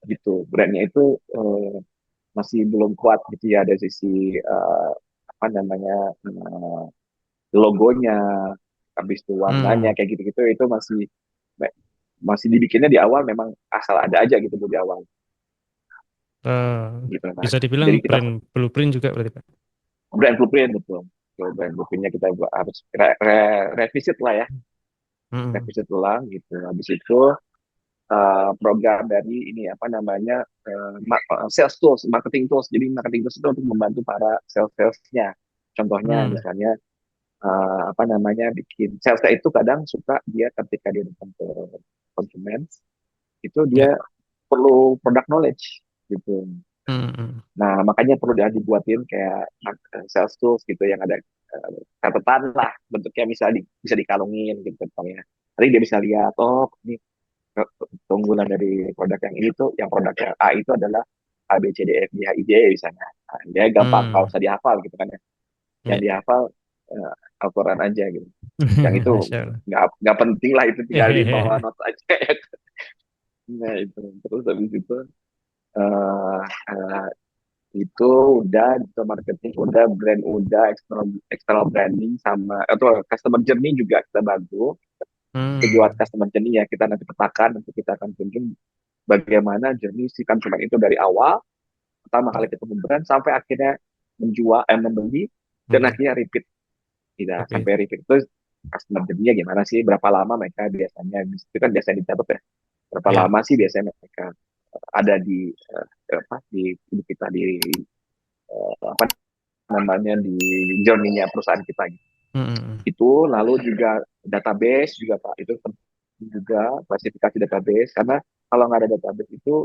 gitu. Brandnya itu masih belum kuat gitu ya dari sisi apa namanya logonya, habis itu warnanya Hmm. kayak gitu-gitu itu masih masih dibikinnya di awal memang asal ada aja gitu Bu, di awal Eh, gitu. Nah, Bisa dibilang jadi kita brand blueprint juga berarti Pak. brand blueprint betul. Betul, brand blueprintnya kita harus revisit lah ya, Hmm. revisit ulang gitu. Habis itu program dari ini apa namanya sales tools, marketing tools. Jadi marketing tools itu untuk membantu para salesnya. Contohnya Hmm. misalnya apa namanya bikin salesnya itu kadang suka dia ketika dia datang ke konsumen itu Ya. dia perlu product knowledge gitu. Hmm. Nah makanya perlu dia dibuatin kayak sales tools gitu yang ada catatan lah bentuknya bisa dikalungin gitu contohnya. Nanti dia bisa lihat oh ini keunggulan dari produk yang ini tuh yang produk yang A itu adalah A B C D E F G H I J misalnya. Nah, dia gampang kalau Hmm. usah dihafal gitu kan ya. Yang Ya. dihafal Al-Quran aja gitu. Yang itu Masya Allah. nggak penting lah itu tinggal di bawah not aja. Nah itu terus habis itu uh, uh, itu udah digital marketing udah brand udah external branding sama atau customer journey juga kita bantu buat Hmm. customer journey ya kita nanti petakan nanti kita akan tunjuk bagaimana journey si konsumen itu dari awal pertama kali Ya. ketemu brand sampai akhirnya membeli dan Membeli. akhirnya repeat tidak Oke. sampai repeat itu customer journey-nya gimana sih berapa lama mereka biasanya itu kan biasanya dicatat ya berapa Ya. lama sih biasanya mereka ada di apa di hidup kita di apa namanya di journey-nya perusahaan kita gitu. Hmm. Itu lalu juga database juga Pak itu penting juga klasifikasi database karena kalau nggak ada database itu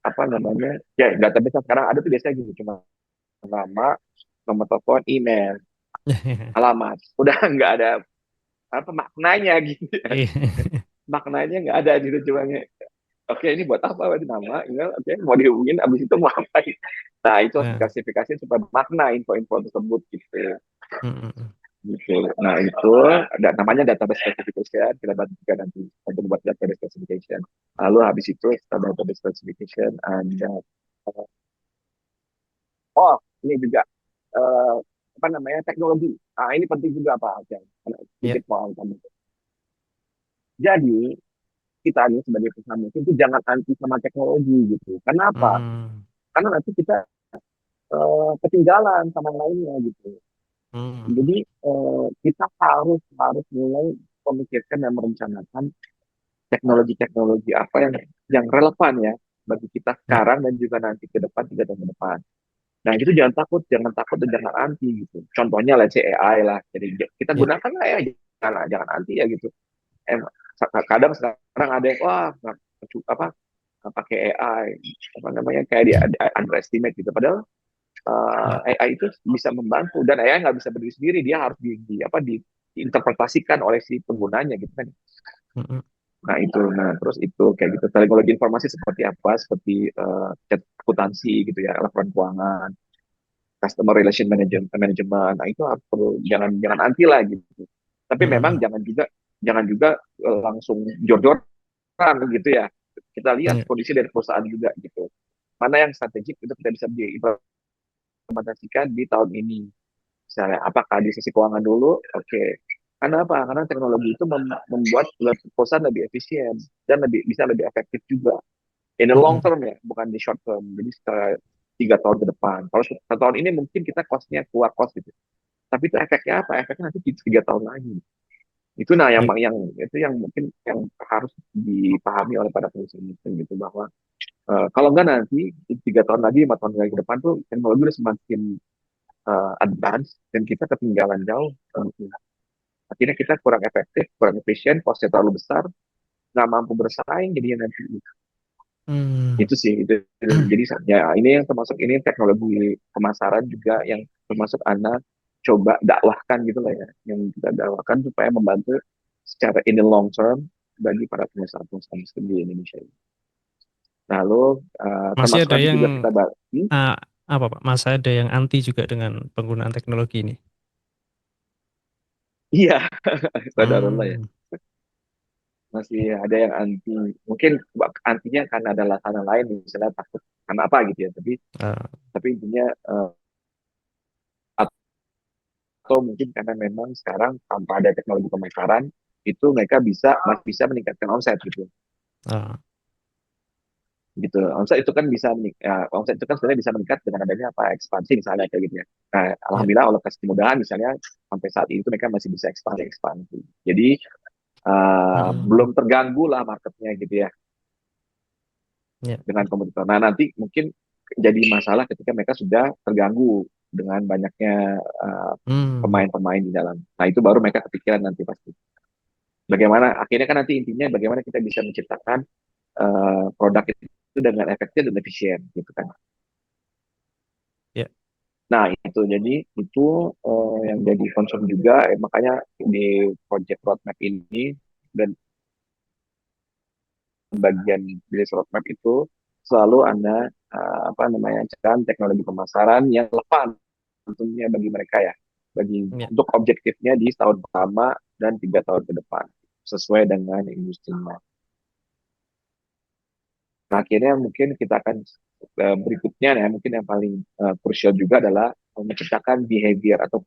apa namanya ya database yang sekarang ada tuh biasanya gitu cuma nama nomor telepon email alamat udah nggak ada apa maknanya gitu ya. Iya. Maknanya nggak ada gitu cuma oke ini buat apa berarti nama email oke mau dihubungin abis itu mau apa nah itu harus Nah. diklasifikasi supaya makna info-info tersebut gitu Hmm. gitu nah itu ada namanya database classification kita bantu juga nanti untuk buat database classification lalu habis itu setelah database classification ada oh ini juga uh, apa namanya teknologi nah ini penting juga Pak Ajeng Ya. sedikit mau kamu jadi kita ini sebagai perusahaan mungkin itu jangan anti sama teknologi gitu kenapa Hmm. karena nanti kita ketinggalan sama yang lainnya gitu. Hmm. Jadi kita harus harus mulai memikirkan dan merencanakan teknologi-teknologi apa yang relevan ya bagi kita Ya. sekarang dan juga nanti ke depan 3 tahun ke depan. Nah itu jangan takut dan jangan anti gitu. Contohnya let's say AI lah. Jadi kita Ya. gunakan lah ya jangan anti ya gitu. Eh, kadang sekarang ada yang wah apa pakai AI apa namanya kayak dia underestimate gitu. Padahal Ya. AI itu bisa membantu dan AI nggak bisa berdiri sendiri dia harus apa diinterpretasikan oleh si penggunanya gitu kan Hmm. nah itu nah terus itu kayak gitu teknologi informasi seperti apa seperti akuntansi gitu ya laporan keuangan customer relation management nah itu harus perlu jangan jangan anti lah gitu tapi memang Hmm. jangan juga langsung jor-joran gitu ya kita lihat Ya. kondisi dari perusahaan juga gitu mana yang strategik itu kita bisa diimplementasikan di tahun ini. Misalnya, apakah di sisi keuangan dulu? Oke. Okay. Karena apa? Karena teknologi itu membuat perusahaan lebih efisien dan bisa lebih efektif juga. In the long Hmm. term ya, bukan di short term. Jadi setelah 3 tahun ke depan. Kalau 1 tahun ini mungkin kita costnya keluar cost gitu. Tapi itu efeknya apa? Efeknya nanti 3 tahun lagi. Itu nah yang Ya. yang itu yang mungkin yang harus dipahami oleh para perusahaan itu gitu bahwa kalau enggak nanti 3 tahun lagi 5 tahun lagi ke depan tuh teknologi udah semakin advance dan kita ketinggalan jauh. Akhirnya kita kurang efektif, kurang efisien, costnya terlalu besar, nggak mampu bersaing, jadinya nanti Hmm. itu sih. Jadi ya ini yang termasuk ini teknologi pemasaran juga yang termasuk anak coba dakwahkan gitu lah ya, yang kita dakwahkan supaya membantu secara in the long term bagi para pengusaha-pengusaha muslim di Indonesia. Lalu Masih termasuk ada nanti yang juga kita bahas, ah, apa Pak? Masih ada yang anti juga dengan penggunaan teknologi ini. iya, sadarullah ya. Hmm. masih ada yang anti, mungkin antinya karena ada alasan lain, misalnya takut karena apa gitu ya, Ah, tapi intinya atau mungkin karena memang sekarang tanpa ada teknologi pemasaran itu mereka masih bisa meningkatkan omset gitu. ah, Gitu. Omset itu kan omset itu kan sebenarnya bisa meningkat dengan adanya apa, ekspansi misalnya kayak gitu ya. Nah, ya, alhamdulillah Allah kasih kemudahan misalnya sampai saat ini tuh mereka masih bisa ekspansi. Jadi mm, belum terganggu lah marketnya gitu ya ya, dengan kompetitor. Nah, nanti mungkin jadi masalah ketika mereka sudah terganggu dengan banyaknya hmm, pemain-pemain di dalam. Nah, itu baru mereka kepikiran nanti pasti. Bagaimana akhirnya kan nanti intinya bagaimana kita bisa menciptakan produk itu dengan efektif dan efisien gitu kan. ya, Nah, itu jadi itu yang jadi concern juga, makanya di project roadmap ini dan bagian business roadmap itu selalu ada apa namanya kan teknologi pemasaran yang relevan tentunya bagi mereka ya, bagi ya, untuk objektifnya di tahun pertama dan 3 tahun ke depan sesuai dengan industrinya. Nah, akhirnya mungkin kita akan berikutnya ya, mungkin yang paling krusial juga adalah menciptakan behavior atau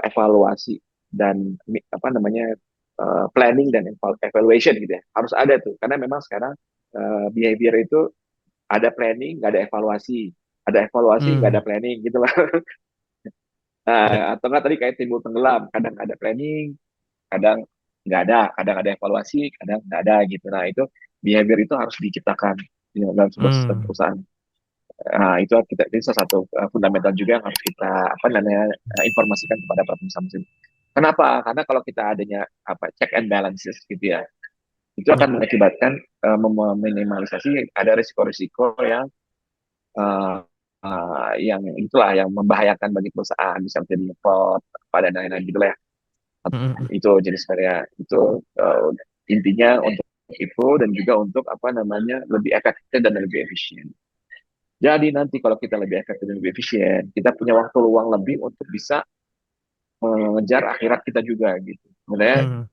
evaluasi dan apa namanya planning dan evaluation gitu ya, harus ada tuh karena memang sekarang behavior itu ada planning nggak ada evaluasi, ada evaluasi nggak ada hmm, planning gitu lah. ya, Nah, atau nggak tadi kayak timbul tenggelam, kadang ada planning, kadang nggak ada, kadang ada evaluasi, kadang nggak ada gitu. Nah, itu behavior itu harus diciptakan dalam sebuah sistem hmm, perusahaan. Nah, itu kita ini salah satu fundamental juga yang harus kita apa namanya informasikan kepada para pengusaha muslim. Kenapa? Karena kalau kita adanya apa check and balances gitu ya, itu ya, akan mengakibatkan meminimalisasi ada risiko-risiko yang itulah yang membahayakan bagi perusahaan, bisa menjadi fraud pada lain-lain gitu lah ya. hmm, Itu jadi sebenarnya itu intinya untuk itu dan juga untuk apa namanya lebih efektif dan lebih efisien. Jadi nanti kalau kita lebih efektif dan lebih efisien, kita punya waktu luang lebih untuk bisa mengejar akhirat kita juga gitu. Sebenarnya hmm,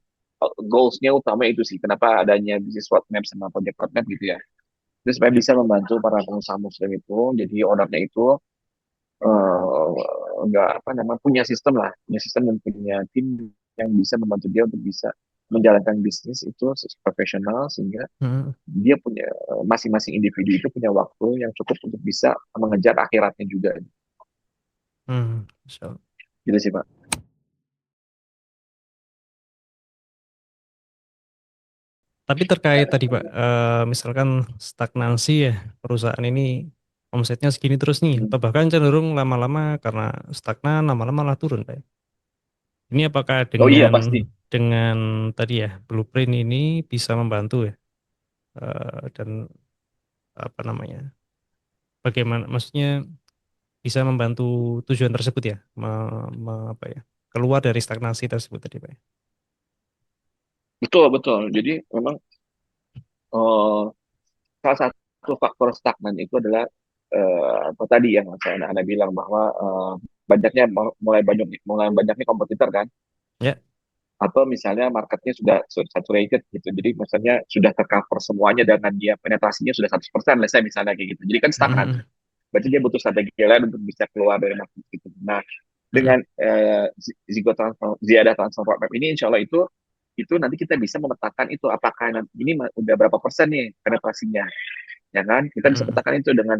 goalsnya utama itu sih. Kenapa adanya business roadmap sama project roadmap gitu ya. Itu supaya ya, bisa membantu para pengusaha muslim itu, jadi ownernya itu eh, nggak apa namanya punya sistem lah, punya sistem dan punya tim yang bisa membantu dia untuk bisa menjalankan bisnis itu profesional sehingga hmm, dia punya masing-masing individu itu punya waktu yang cukup untuk bisa mengejar akhiratnya juga hmm, so. gitu sih Pak. Tapi terkait tadi Pak, misalkan stagnansi ya perusahaan ini omsetnya segini terus nih, Hmm. atau bahkan cenderung lama-lama karena stagnan, lama-lama malah turun Pak. Ini apakah Oh iya dengan pasti. dengan tadi ya blueprint ini bisa membantu ya, dan apa namanya, bagaimana, maksudnya bisa membantu tujuan tersebut ya, apa ya, keluar dari stagnasi tersebut tadi Pak. Betul betul. Jadi memang eh, salah satu faktor stagnan itu adalah apa tadi yang saya Anda bilang bahwa banyaknya mulai banyaknya kompetitor kan, Ya, atau misalnya marketnya sudah saturated gitu. Jadi misalnya sudah tercover semuanya dengan dia penetrasinya sudah 100%, let's say misalnya kayak gitu. Jadi kan stagnan. mm, Berarti dia butuh strategi lain untuk bisa keluar dari market itu. Nah, mm, dengan Ziyadah Transform Roadmap ini, insya Allah itu nanti kita bisa memetakan itu apakah nanti ini udah berapa persen nih penetrasinya, ya kan? Kita bisa mm, petakan itu dengan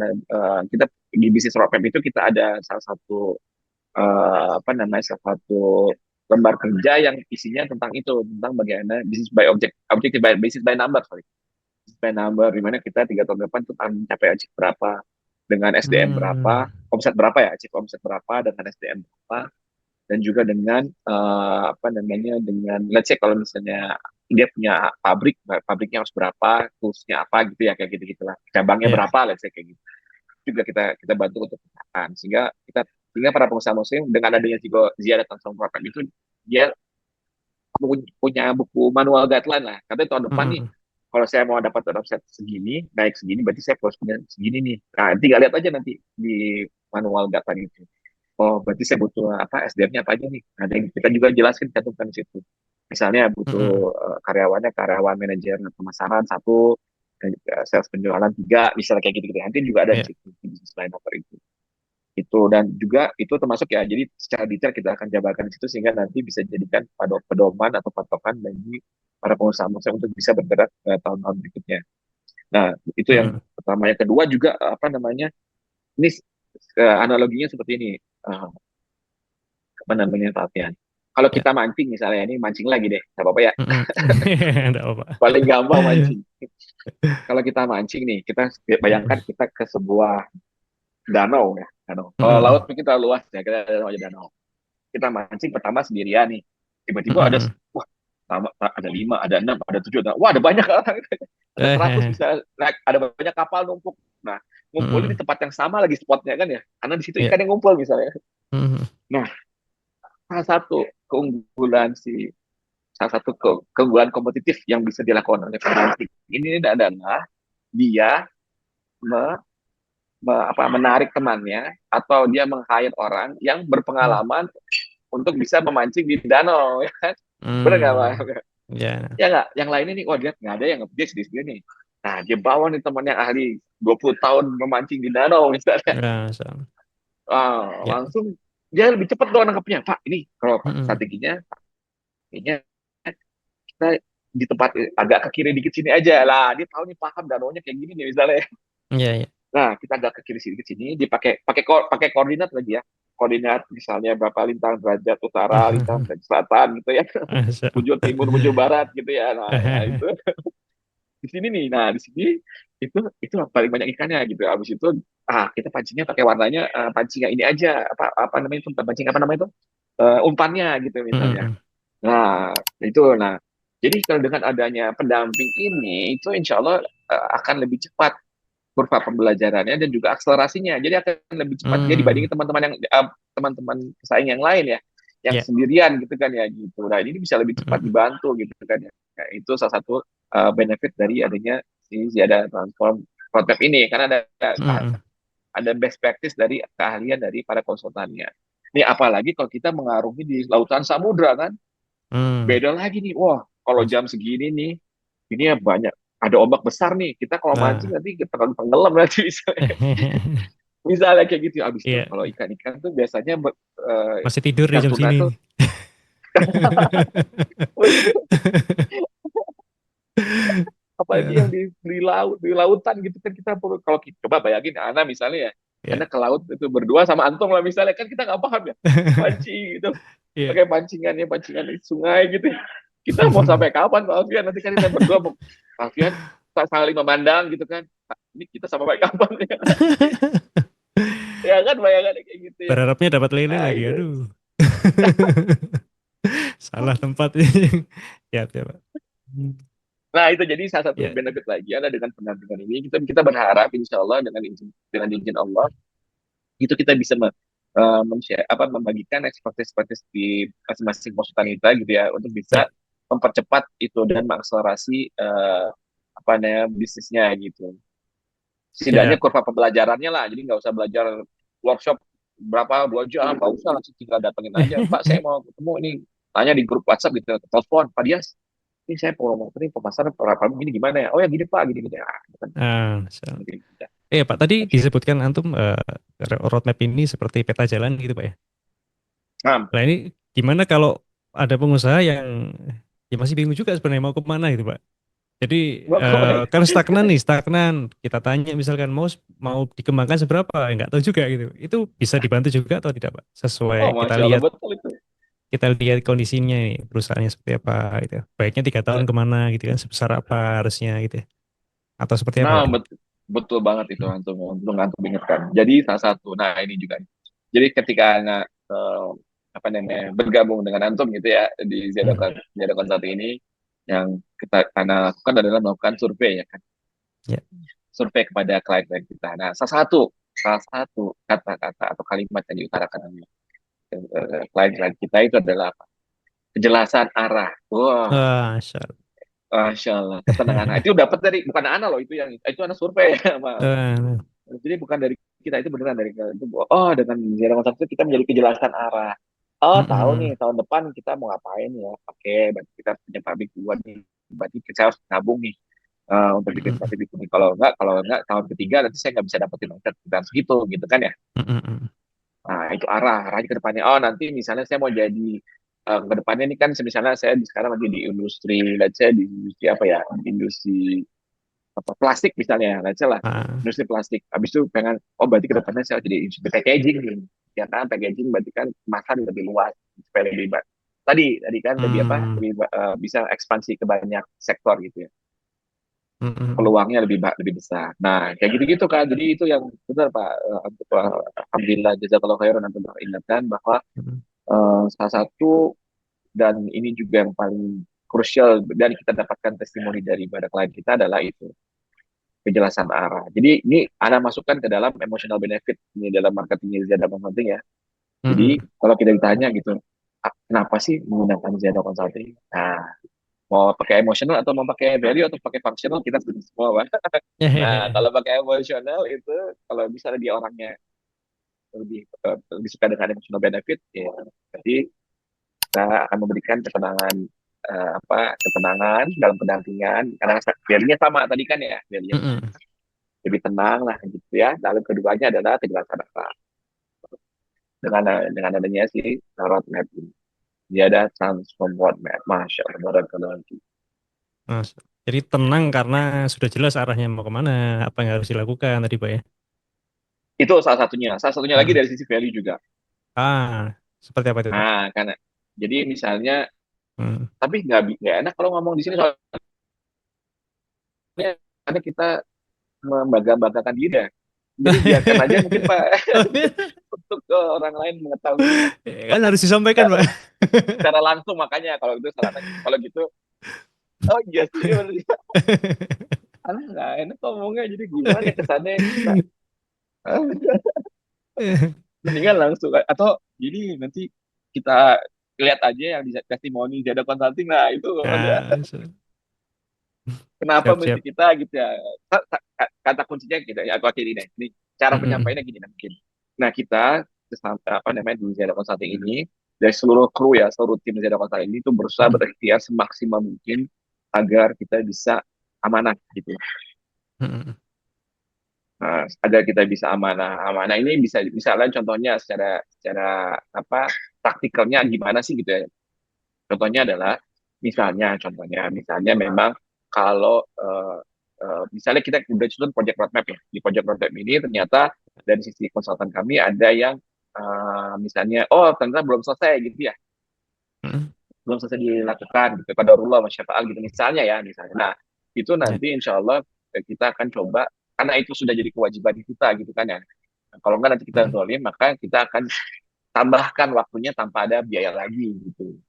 kita di bisnis roadmap itu kita ada salah satu apa namanya salah satu lembar kerja yang isinya tentang itu, tentang bagaimana bisnis by objective by business by number, sorry, business by number, di mana kita 3 tahun depan itu akan mencapai objek berapa dengan SDM berapa, mm, omset berapa ya, achieve omset berapa dengan SDM berapa, dan juga dengan apa namanya dengan let's say kalau misalnya dia punya pabrik, pabriknya harus berapa, toolsnya apa gitu ya, kayak gitu gitulah, cabangnya ya, berapa, let's say kayak gitu juga kita bantu untuk petakan sehingga para pengusaha muslim dengan adanya Ziyadah Transform Program itu dia punya buku manual guideline lah. Katanya tahun depan nih, mm, kalau saya mau dapat omset segini, naik segini, berarti saya harus punya segini nih. Nah, tinggal lihat aja nanti di manual guideline itu. Oh, berarti saya butuh apa SDM-nya apa aja nih. Nah, dan kita juga jelaskan cantumkan di situ. Misalnya Mm-mm. butuh karyawan manajer pemasaran satu, dan juga sales penjualan tiga, misalnya kayak gitu-gitu. Nanti juga ada di Ya. situ di bisnis line over itu, dan juga itu termasuk ya, jadi secara detail kita akan jabarkan di situ sehingga nanti bisa dijadikan pedoman atau patokan bagi para pengusaha untuk bisa bergerak tahun-tahun berikutnya. Nah, itu yang Mm-mm. pertama. Yang kedua juga apa namanya, ini analoginya seperti ini. Eh, Apa namanya, Alfian? Kalau Ya. kita mancing misalnya, ini mancing lagi deh, nggak apa-apa ya. Mm-mm. Nggak apa. Paling gampang mancing. Kalau kita mancing nih, kita bayangkan kita ke sebuah danau ya, danau. Kalau laut Mm-mm. mungkin terlalu luas ya, kita aja danau. Kita mancing pertama sendirian nih. Tiba-tiba ada, Mm-mm. wah, ada 5, ada 6, ada 7, wah ada banyak orang, ada 100 Eh. bisa, nah, ada banyak kapal numpuk. Nah, ngumpulin di Mm-mm. tempat yang sama lagi spotnya kan ya, karena di situ Ya. ikan yang ngumpul misalnya. Mm-mm. Nah, salah satu keunggulan si salah satu keunggulan kompetitif yang bisa dilakukan oleh pemancing ini adalah dia me, menarik temannya atau dia meng-hire orang yang berpengalaman untuk bisa memancing di danau, ya kan? Benar nggak, Mm. Pak? Ya. Ya nggak? Yang lainnya nih, wah dia nggak ada yang dia sendiri nih. Nah, dia bawa nih temannya ahli 20 tahun memancing di danau misalnya. Ya, sama. Ya. Langsung dia lebih cepat dong nangkepnya. Pak, ini kalau Mm-mm. strateginya, kayaknya kita di tempat agak ke kiri dikit sini aja lah. Dia tahu nih, paham danaunya kayak gini nih misalnya. Ya, ya. Nah, kita agak ke kiri sedikit sini, dipakai pakai koordinat lagi ya. Koordinat misalnya berapa lintang derajat utara, lintang derajat selatan gitu ya. Masa. Bujur timur, bujur barat gitu ya. Nah, ya itu di sini nih. Nah, di sini itu paling banyak ikannya gitu. Habis itu kita pancingnya pakai warnanya pancing yang ini aja. Apa namanya itu? Bukan pancing, apa namanya itu? Umpannya gitu misalnya. Mm-mm. Nah, itu. Nah, jadi kalau dengan adanya pendamping ini, itu insya Allah akan lebih cepat kurva pembelajarannya dan juga akselerasinya. Jadi akan lebih cepat dia dibandingin Mm. teman-teman pesaing yang lain ya, yang Ya. sendirian gitu kan ya gitu. Nah, ini bisa lebih cepat Mm-mm. dibantu gitu kan ya. Nah, itu salah satu benefit dari adanya si Ziada Transform Roadmap ini, karena Mm-mm. ada best practice dari keahlian dari para konsultannya. Ini apalagi kalau kita mengarungi di lautan samudra kan, Mm. beda lagi nih. Wah, kalau jam segini nih, ini ya banyak, ada ombak besar nih. Kita kalau mancing Nah. nanti tenggelam nanti misalnya. Misalnya kayak gitu. Habis itu Iya, kalau ikan-ikan tuh biasanya masih tidur di ikan jam tuna sini tuh nih. apalagi yang Ya. di lautan gitu kan, kita perlu, kalau kita coba bayangin Ana misalnya ya, Ya. Ana ke laut itu berdua sama Antum lah misalnya, kan kita nggak paham ya mancing gitu, Iya. pakai pancingan di sungai gitu, kita mau sampai kapan Pak Alfian? Nanti kan kita berdua mau, Pak Alfian, saling memandang gitu kan, ini kita sampai kapan ya? Ya kan, bayangan kayak gitu ya. Berharapnya dapat lele Nah lagi. itu. Aduh. Salah tempat ini. Ya, ya, Pak. Hmm. Nah, itu jadi salah satu Ya. benefit lagi ada dengan pendampingan ini. Kita berharap insya Allah dengan izin Allah itu kita bisa membagikan expertise di masing-masing konsultan kita gitu ya, untuk Ya. bisa mempercepat itu dan mengakselerasi apa namanya bisnisnya gitu. Setidaknya Ya. kurva pembelajarannya lah, jadi nggak usah belajar workshop berapa 2 jam, nggak usah, langsung tinggal datengin aja, Pak saya mau ketemu ini, tanya di grup WhatsApp gitu, telepon Pak Dias, ini saya mau ini pemasaran berapa ini gimana ya, oh ya gini Pak, gini gini, gitu kan. So. Mungkin kita. Pak, tadi disebutkan antum roadmap ini seperti peta jalan gitu, Pak ya. Nah, Nah, ini gimana kalau ada pengusaha yang ya masih bingung juga sebenarnya mau kemana gitu, Pak. Jadi kan stagnan nih, stagnan. Kita tanya misalkan mau mau dikembangkan seberapa, ya nggak tahu juga gitu. Itu bisa dibantu juga atau tidak, Pak? Sesuai oh kita masya Allah lihat betul itu. kondisinya nih, perusahaannya seperti apa gitu. Baiknya 3 tahun kemana gitu kan, sebesar apa harusnya gitu ya. Atau seperti apa, Nah, Pak? betul banget itu antum ingatkan. Jadi salah satu, nah ini juga. Jadi ketika anak apa namanya bergabung dengan antum gitu ya di Hmm. Zeda Konsult ini, yang kita karena lakukan adalah melakukan survei ya kan, Ya, survei kepada klien-klien kita. Nah, salah satu kata-kata atau kalimat yang diutarakan oleh klien-klien kita itu adalah apa? Kejelasan arah. Wah, Masya Masya Allah, ketenangan. Nah, Allah. itu dapat dari, bukan Ana loh, itu anak survei ya, Mas. Eh, Jadi bukan dari kita, itu beneran dari itu. Oh, dengan ziarah kontak itu kita menjadi kejelasan arah. Oh, tahu nih, Mm-mm. tahun depan kita mau ngapain ya? Oke, berarti kita punya pabrik dua nih. Berarti kita harus nabung nih untuk bikin Mm-mm. pabrik ini. Kalau nggak tahun ketiga nanti saya nggak bisa dapetin omset sebesar segitu, gitu kan ya? Mm-mm. Nah, itu arahnya ke depannya. Oh, nanti misalnya saya mau jadi ke depannya ini kan misalnya saya sekarang lagi di industri, let's say di industri apa ya? Di industri apa plastik misalnya, let's say lah. Ah, Industri plastik. Habis itu pengen, oh berarti ke depannya saya jadi industri packaging nih. Ya kan, packaging berarti kan kemasan lebih luas, supaya lebih tadi kan lebih apa? hmm, Lebih bisa ekspansi ke banyak sektor gitu ya. mm-mm. Peluangnya lebih besar. Nah, kayak gitu-gitu kan. Jadi itu yang benar Pak. Alhamdulillah jazakallahu khairan untuk ingatkan bahwa Mm-mm. salah satu dan ini juga yang paling krusial dan kita dapatkan testimoni dari pada klien kita adalah itu kejelasan arah. Jadi ini Anda masukkan ke dalam emotional benefit ini dalam marketing Zada Consulting ya. Jadi Mm-mm. kalau kita ditanya gitu, kenapa sih menggunakan Zada Consulting? Nah, mau pakai emotional atau mau pakai value atau pakai functional kita setuju semua, Pak. Nah, kalau pakai emotional itu kalau misalnya dia orangnya lebih suka dengan emotional benefit, ya jadi kita akan memberikan ketenangan ketenangan dalam pendampingan karena value-nya sama tadi kan ya value Mm-mm. lebih tenang lah gitu ya. Lalu keduanya adalah kejelasan apa dengan adanya si roadmap ini. Dia ada transform roadmap, masya Allah, barakallahu. Mas. Jadi tenang karena sudah jelas arahnya mau kemana, apa yang harus dilakukan tadi Pak ya. Itu salah satunya. Salah satunya lagi Mm. dari sisi value juga. Ah, seperti apa itu Pak? Nah, karena jadi misalnya, Mm. tapi nggak enak kalau ngomong di sini soalnya karena kita membangga-banggakan diri ya. Jadi biarkan aja mungkin Pak untuk orang lain mengetahuinya Kan harus disampaikan secara, Pak. secara langsung makanya kalau itu salah kalau gitu oh iya sih berarti alah nggak enak ngomongnya jadi gimana kesannya kita mendingan langsung atau jadi nanti kita lihat aja yang di testimoni Jada Consulting nah itu ada Nah, kenapa mesti siap-siap. kita gitu ya kata kuncinya gitu ya aku akhiri deh ini cara Mm-mm. penyampaiannya gini mungkin nah kita apa namanya di Jada Consulting ini dari seluruh kru ya seluruh tim Jada Consulting ini tuh berusaha Mm-mm. berikhtiar semaksimal mungkin agar kita bisa amanah gitu. Mm-mm. Nah, agar kita bisa amanah. Amanah ini bisa misalnya contohnya secara apa praktikalnya gimana sih gitu ya. Contohnya adalah misalnya memang kalau misalnya kita udah susun project roadmap ya. Di project roadmap ini ternyata dari sisi konsultan kami ada yang misalnya oh ternyata belum selesai gitu ya. Mm-mm. Belum selesai dilakukan gitu pada Allah Masya Allah gitu misalnya ya misalnya. Nah, itu Ya. nanti insya Allah kita akan coba karena itu sudah jadi kewajiban kita gitu kan ya. Nah, kalau nggak nanti kita Mm-mm. zolim, maka kita akan tambahkan waktunya tanpa ada biaya lagi gitu.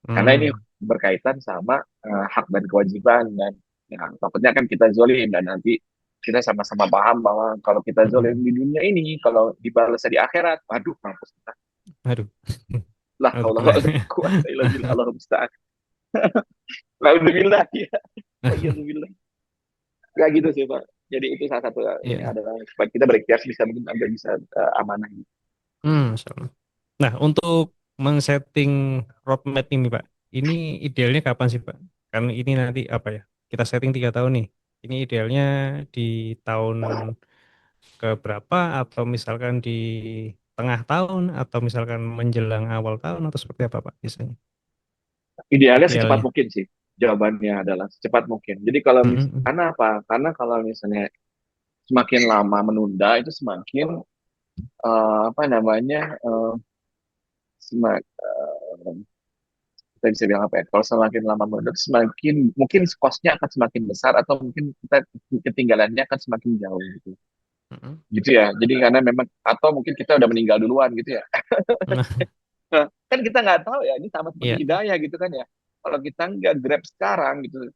Karena ini Mm. berkaitan sama hak dan kewajiban dan ya, takutnya kan kita zolim dan nanti kita sama-sama paham bahwa kalau kita zolim Mm-mm. di dunia ini, kalau dibalas di akhirat, waduh mampus kita. Aduh. Lah, kalau Alhamdulillah. kuasa ilah Allah musta'an. Alhamdulillah ya. Oh iya, alhamdulillah. Gak gitu sih Pak. Jadi itu salah satu ini Iya. adalah supaya kita berikhtiar bisa mungkin agar bisa amanah. Masya Allah. Nah, untuk men-setting roadmap ini, Pak, ini idealnya kapan sih, Pak? Kan ini nanti apa ya? Kita setting 3 tahun nih. Ini idealnya di tahun ke berapa atau misalkan di tengah tahun atau misalkan menjelang awal tahun atau seperti apa, Pak, biasanya? Idealnya secepat Idealnya. mungkin sih. Jawabannya adalah secepat mungkin. Jadi kalau Mm-mm. karena apa? Karena kalau misalnya semakin lama menunda itu semakin apa namanya semak, kita bisa bilang apa ya? Kalau semakin lama menunda semakin mungkin cost-nya akan semakin besar atau mungkin kita ketinggalannya akan semakin jauh gitu. Mm-mm. Gitu ya. Jadi karena memang atau mungkin kita udah meninggal duluan gitu ya. Nah, Kan kita nggak tahu ya ini sama seperti iya. hidayah gitu kan ya. Kalau kita nggak grab sekarang gitu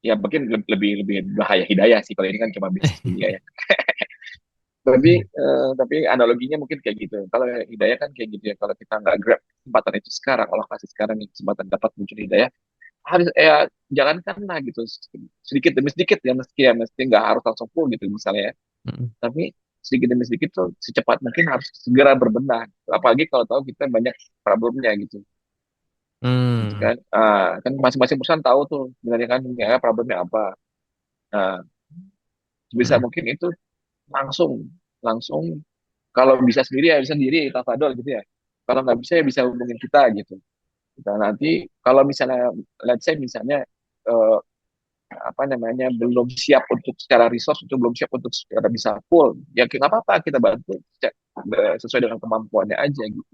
ya mungkin lebih lebih bahaya hidayah sih kalau ini kan cuma bisnis dunia ya. Tapi analoginya mungkin kayak gitu. Kalau hidayah kan kayak gitu ya. Kalau kita nggak grab kesempatan itu sekarang, Allah kasih sekarang nih kesempatan dapat muncul hidayah, harus jalankan lah gitu sedikit demi sedikit ya mesti nggak harus langsung full gitu misalnya ya. Mm-mm. Tapi sedikit demi sedikit tuh secepat mungkin harus segera berbenah. Apalagi kalau tahu kita banyak problemnya gitu. Gitu Hmm. kan. Kan masing-masing perusahaan tahu tuh sebenarnya kan ya, problemnya apa. Nah, bisa Hmm. mungkin itu langsung langsung kalau bisa sendiri ya bisa sendiri Tafadol gitu ya. Kalau nggak bisa ya bisa hubungin kita gitu. Kita nanti kalau misalnya let's say misalnya eh, apa namanya belum siap untuk secara resource itu belum siap untuk secara bisa full ya nggak apa-apa kita bantu sesuai dengan kemampuannya aja gitu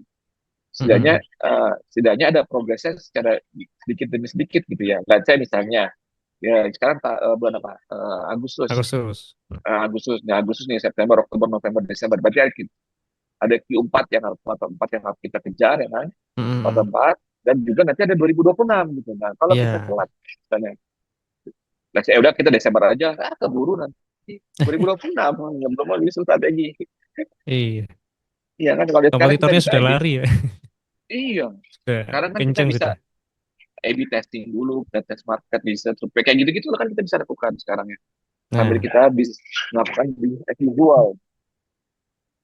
setidaknya Hmm. setidaknya ada progresnya secara sedikit demi sedikit gitu ya let's say misalnya ya sekarang bulan apa Agustus Agustus. Agustus nih September Oktober November Desember berarti ada Q4 yang harus kuartal 4 yang harus kita kejar ya kan kuartal Hmm. 4 dan juga nanti ada 2026 gitu nah kalau kita Ya. telat misalnya nah, ya udah kita Desember aja, keburu nanti 2026 belum mau nyusun strategi. Iya. Iya kan kalau sekarang kita Kompetitornya bisa sudah A/B. lari ya. Iya, Sudah sekarang kan kita kencang bisa sudah. A/B testing dulu, kita tes market, bisa survei kayak gitu-gitu kan kita bisa lakukan sekarang ya. Sambil Nah, kita bisa melakukan bisnis as usual.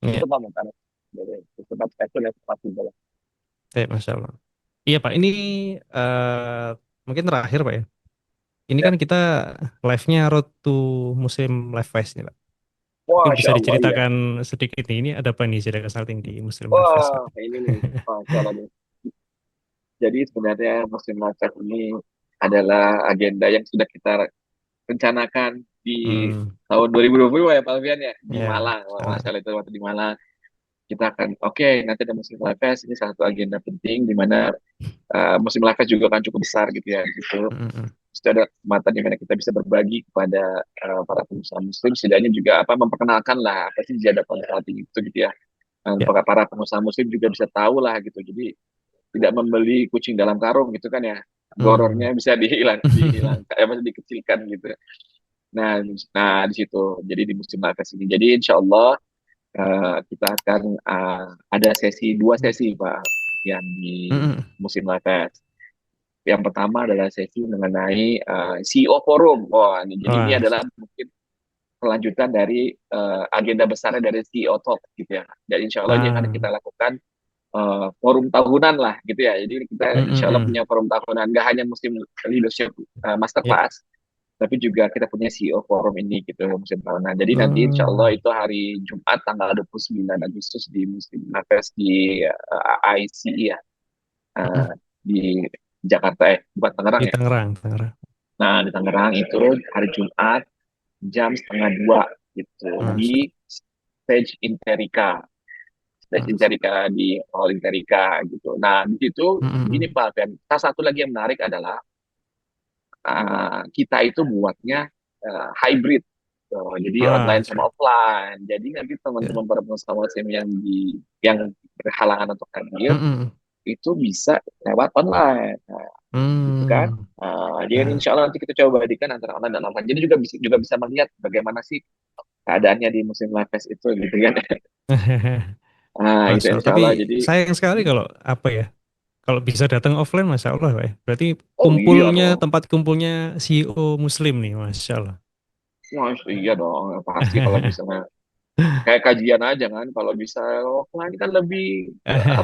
ya. Itu kan dari tempat itu ya tempat tinggal. Masya Allah. Iya Pak, ini eh, mungkin terakhir Pak ya. Ini Ya, kan kita live-nya Road to Muslim Live Fest nih Pak. Mungkin bisa Masya Allah iya. diceritakan sedikit nih, ini ada apa nih Zeda Consulting di Muslim Live Fest Pak? Wah, ini nih, Masya Allah nih. Jadi sebenarnya Muslim Lifestyle ini adalah agenda yang sudah kita rencanakan di Hmm, tahun 2020 ya Pak Alfian ya di ya, Malang. Wah, sama. Masalah itu waktu di Malang kita akan oke nanti ada musim live fest ini salah satu agenda penting di mana musim live fest juga kan cukup besar gitu ya gitu. Hmm, hmm, Terus ada kesempatan di mana kita bisa berbagi kepada para pengusaha muslim setidaknya juga apa memperkenalkan lah apa sih jada consulting itu gitu ya. ya, Para pengusaha muslim juga bisa tahu lah gitu. Jadi tidak membeli kucing dalam karung gitu kan ya. hmm. Gorornya bisa dihilangkan, masih dikecilkan gitu. Nah, di situ. Jadi di musim Nafas ini. Jadi insya Allah kita akan ada dua sesi Pak yang di Hmm, musim Nafas. Yang pertama adalah sesi mengenai CEO Forum. Wah, jadi ini wah, adalah mungkin kelanjutan dari agenda besarnya dari CEO Talk gitu ya. Dan insya Allah ini akan ah, kita lakukan forum tahunan lah gitu ya. Jadi kita hmm, insya hmm, Allah hmm. punya forum tahunan. Gak hanya Muslim Leadership Ya, Masterclass, tapi juga kita punya CEO forum ini gitu musim tahunan. Jadi nanti insya Allah hmm, itu hari Jumat tanggal 29 Agustus di Muslim Nafes di ICE ya hmm. di Jakarta bukan Tangerang Di ya. Tangerang, Tangerang. Nah di Tangerang itu hari Jumat jam setengah dua gitu Masya di stage Interika. Stage Allah. Interika di Hall Interika gitu. Nah di situ Hmm, hmm, gini hmm. Pak, dan salah satu lagi yang menarik adalah kita itu buatnya hybrid. Jadi online Masya sama Allah. offline. Jadi nanti Ya. teman-teman para pengusaha muslim yang berhalangan untuk Hmm, hadir hmm, itu bisa lewat online, nah, gitu kan? hmm. Jadi Nah. insya Allah nanti kita coba badikan antara online dan offline. Jadi juga bisa melihat bagaimana sih keadaannya di musim live fest itu, gitu kan? Itu Masya Allah. insya Tapi Allah. Jadi, sayang sekali kalau apa ya, kalau bisa datang offline, Masya Allah, Pak ya. Berarti oh iya dong, tempat kumpulnya CEO Muslim nih, Masya Allah. Mas, iya dong, pasti kalau misalnya kayak kajian aja kan, kalau bisa offline kan lebih apa,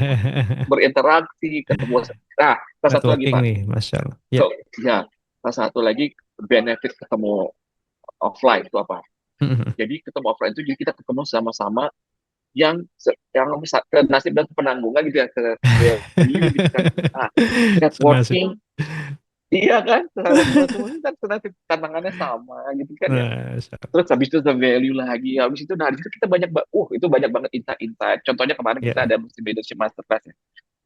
berinteraksi, ketemu. Nah, salah satu lagi Networking Pak, nih, Masya Allah. Ya. so, ya, salah satu lagi benefit ketemu offline itu apa? Jadi ketemu offline itu jadi kita ketemu sama-sama yang ke nasib dan penanggungan gitu ya ke value gitu kan. Ah, Senasib. networking, iya kan? Sahabat semua kan senasib tantangannya sama gitu kan ya. Masya Allah. Terus habis itu the value lagi, habis itu nah di situ kita itu banyak banget insight-insight. Contohnya kemarin kita Ya, ada Muslim Leadership Masterclass ya.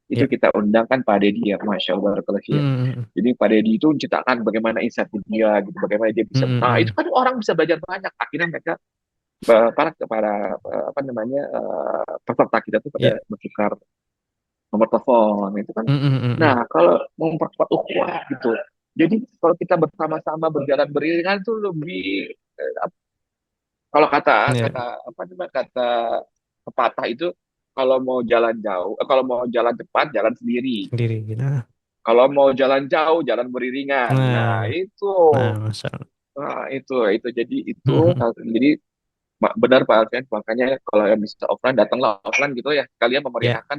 Itu ya. kita undang kan Pak Deddy ya, Masya Allah, barakallahu fiik. Hmm, Jadi Pak Deddy itu menceritakan bagaimana insight dia, gitu, bagaimana dia hmm, bisa. hmm, Nah hmm. itu kan orang bisa belajar banyak. Akhirnya mereka para apa namanya peserta kita tuh pada Ya. bertukar nomor telepon itu kan. Hmm, hmm, hmm, Nah hmm. kalau mau memperkuat ukhuwah gitu. Jadi kalau kita bersama-sama berjalan beriringan tuh lebih kalau kata Ya, kata apa namanya kata pepatah itu kalau mau jalan jauh, kalau mau jalan cepat jalan sendiri. sendiri. Nah, Kalau mau jalan jauh jalan beriringan. Nah nah, itu, nah, Masya Allah. nah itu jadi itu jadi Benar Pak Alfian, makanya kalau yang bisa offline, datanglah offline gitu ya. Kalian Ya. memeriahkan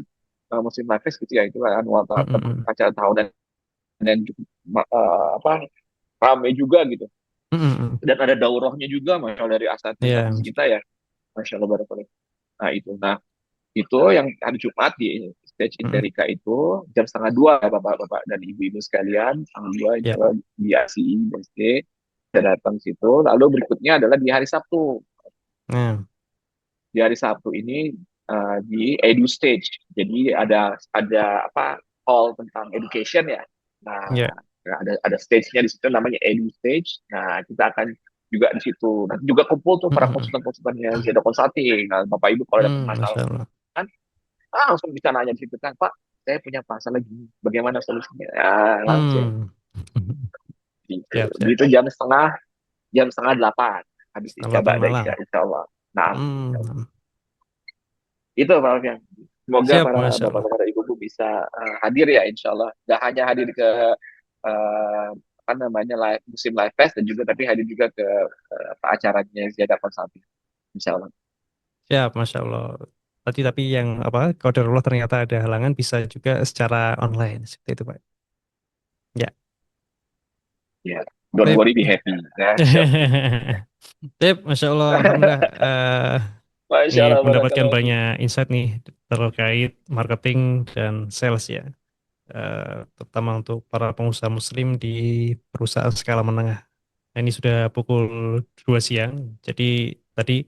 musim Live gitu ya, itu annual Mm-mm. acara tahunan dan apa rame juga gitu. Mm-mm. Dan ada daurahnya juga, masya Allah, dari asatidz Ya, asatidz kita ya, masya Allah barakallah. Nah itu, itu yang hari Jumat di stage mm-mm. Interika itu jam setengah dua ya bapak-bapak dan ibu-ibu sekalian, setengah dua insya Ya. Allah di ACI BSD saya datang situ. Lalu berikutnya adalah di hari Sabtu. Nah, Di hari Sabtu ini di Edu Stage. Jadi ada apa hall tentang education ya. ya. Nah, ada stage-nya di situ namanya Edu Stage. Nah, kita akan juga di situ. Nanti juga kumpul tuh para Mm-mm. konsultan-konsultan yang Zeda Consulting. Nah, Bapak Ibu kalau ada Masya permasalahan Allah. kan langsung bisa nanya di situ kan, Pak, saya punya masalah gini, bagaimana solusinya? Langsung Hmm. gitu. Siap, siap. Itu jam setengah delapan habis Setengah Isya 8 Ba'da malam. Isya insya Allah. Nah, Hmm. itu Pak Alfian. Semoga Siap, para Masya Allah. bapak-bapak dan ibu-ibu bisa hadir ya, insya Allah. Tidak hanya hadir ke uh, apa namanya musim live fest dan juga tapi hadir juga ke acaranya Ziada Consulting, insya Allah. Siap, Masya Allah. Tapi yang apa, qadarullah ternyata ada halangan bisa juga secara online. Seperti itu, Pak. Ya. Ya, don't Baik. worry, be happy. Nah, siap. Sip, Masya Allah, Alhamdulillah. Masya Ini Allah, mendapatkan barakallahu fiik. banyak insight nih terkait marketing dan sales ya. Terutama untuk para pengusaha muslim di perusahaan skala menengah. Nah, ini sudah pukul 2 siang, jadi tadi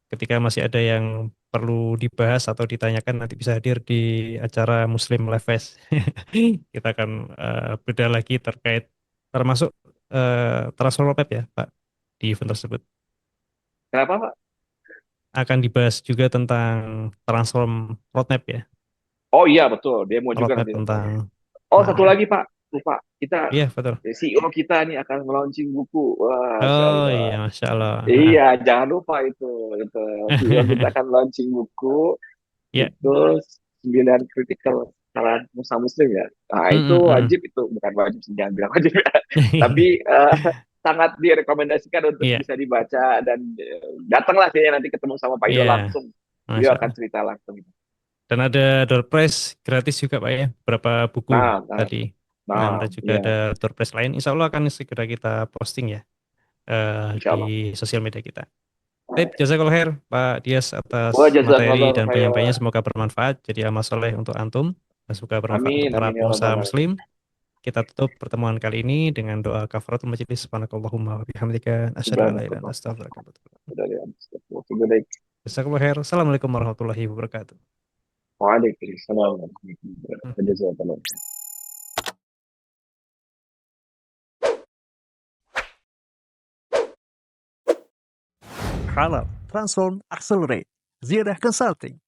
ketika masih ada yang perlu dibahas atau ditanyakan nanti bisa hadir di acara Muslim Live Fest. Kita akan bedah lagi terkait termasuk transfer roadmap ya Pak di event tersebut. Kenapa Pak? Akan dibahas juga tentang transform roadmap ya, Oh iya betul, demo juga roadmap nanti. tentang Oh satu nah lagi Pak, lupa kita iya betul. CEO kita nih akan launching buku. Wah, Masya Oh Allah. iya Masya Allah. Iya, jangan lupa itu CEO kita akan launching buku Ya. itu 9 critical kesalahan pengusaha muslim ya. Nah Mm, itu mm, mm. wajib, itu bukan wajib sih, jangan bilang wajib ya. Tapi sangat direkomendasikan untuk Iya, bisa dibaca dan datanglah sih nanti ketemu sama Pak Ido iya, langsung. Beliau Masya akan Allah. cerita langsung. Dan ada door prize gratis juga Pak ya, beberapa buku Nah, nah, tadi. Nah, nah, dan juga iya, ada door prize lain. Insya Allah akan segera kita posting ya insya di Allah. sosial media kita. Baik, jazakallahu khair Pak Dias atas Wah, materi jazakallah dan penyampaiannya. khairan. Semoga bermanfaat jadi amal soleh untuk antum dan semoga bermanfaat untuk Amin, para amin ya pengusaha rabbal alamin. muslim. Kita tutup pertemuan kali ini dengan doa kafaratul majelis. Subhanakallahumma wa bihamdika asyhadu an la ilaha illa anta Subhanakallah. astaghfiruka wa atubu ilaik. Sudah ya. Sudah. Jazakallahu khair. Assalamualaikum warahmatullahi wabarakatuh. Waalaikumsalam warahmatullahi wabarakatuh. Jazakallah. Halal Transform Accelerate Ziyarah Consulting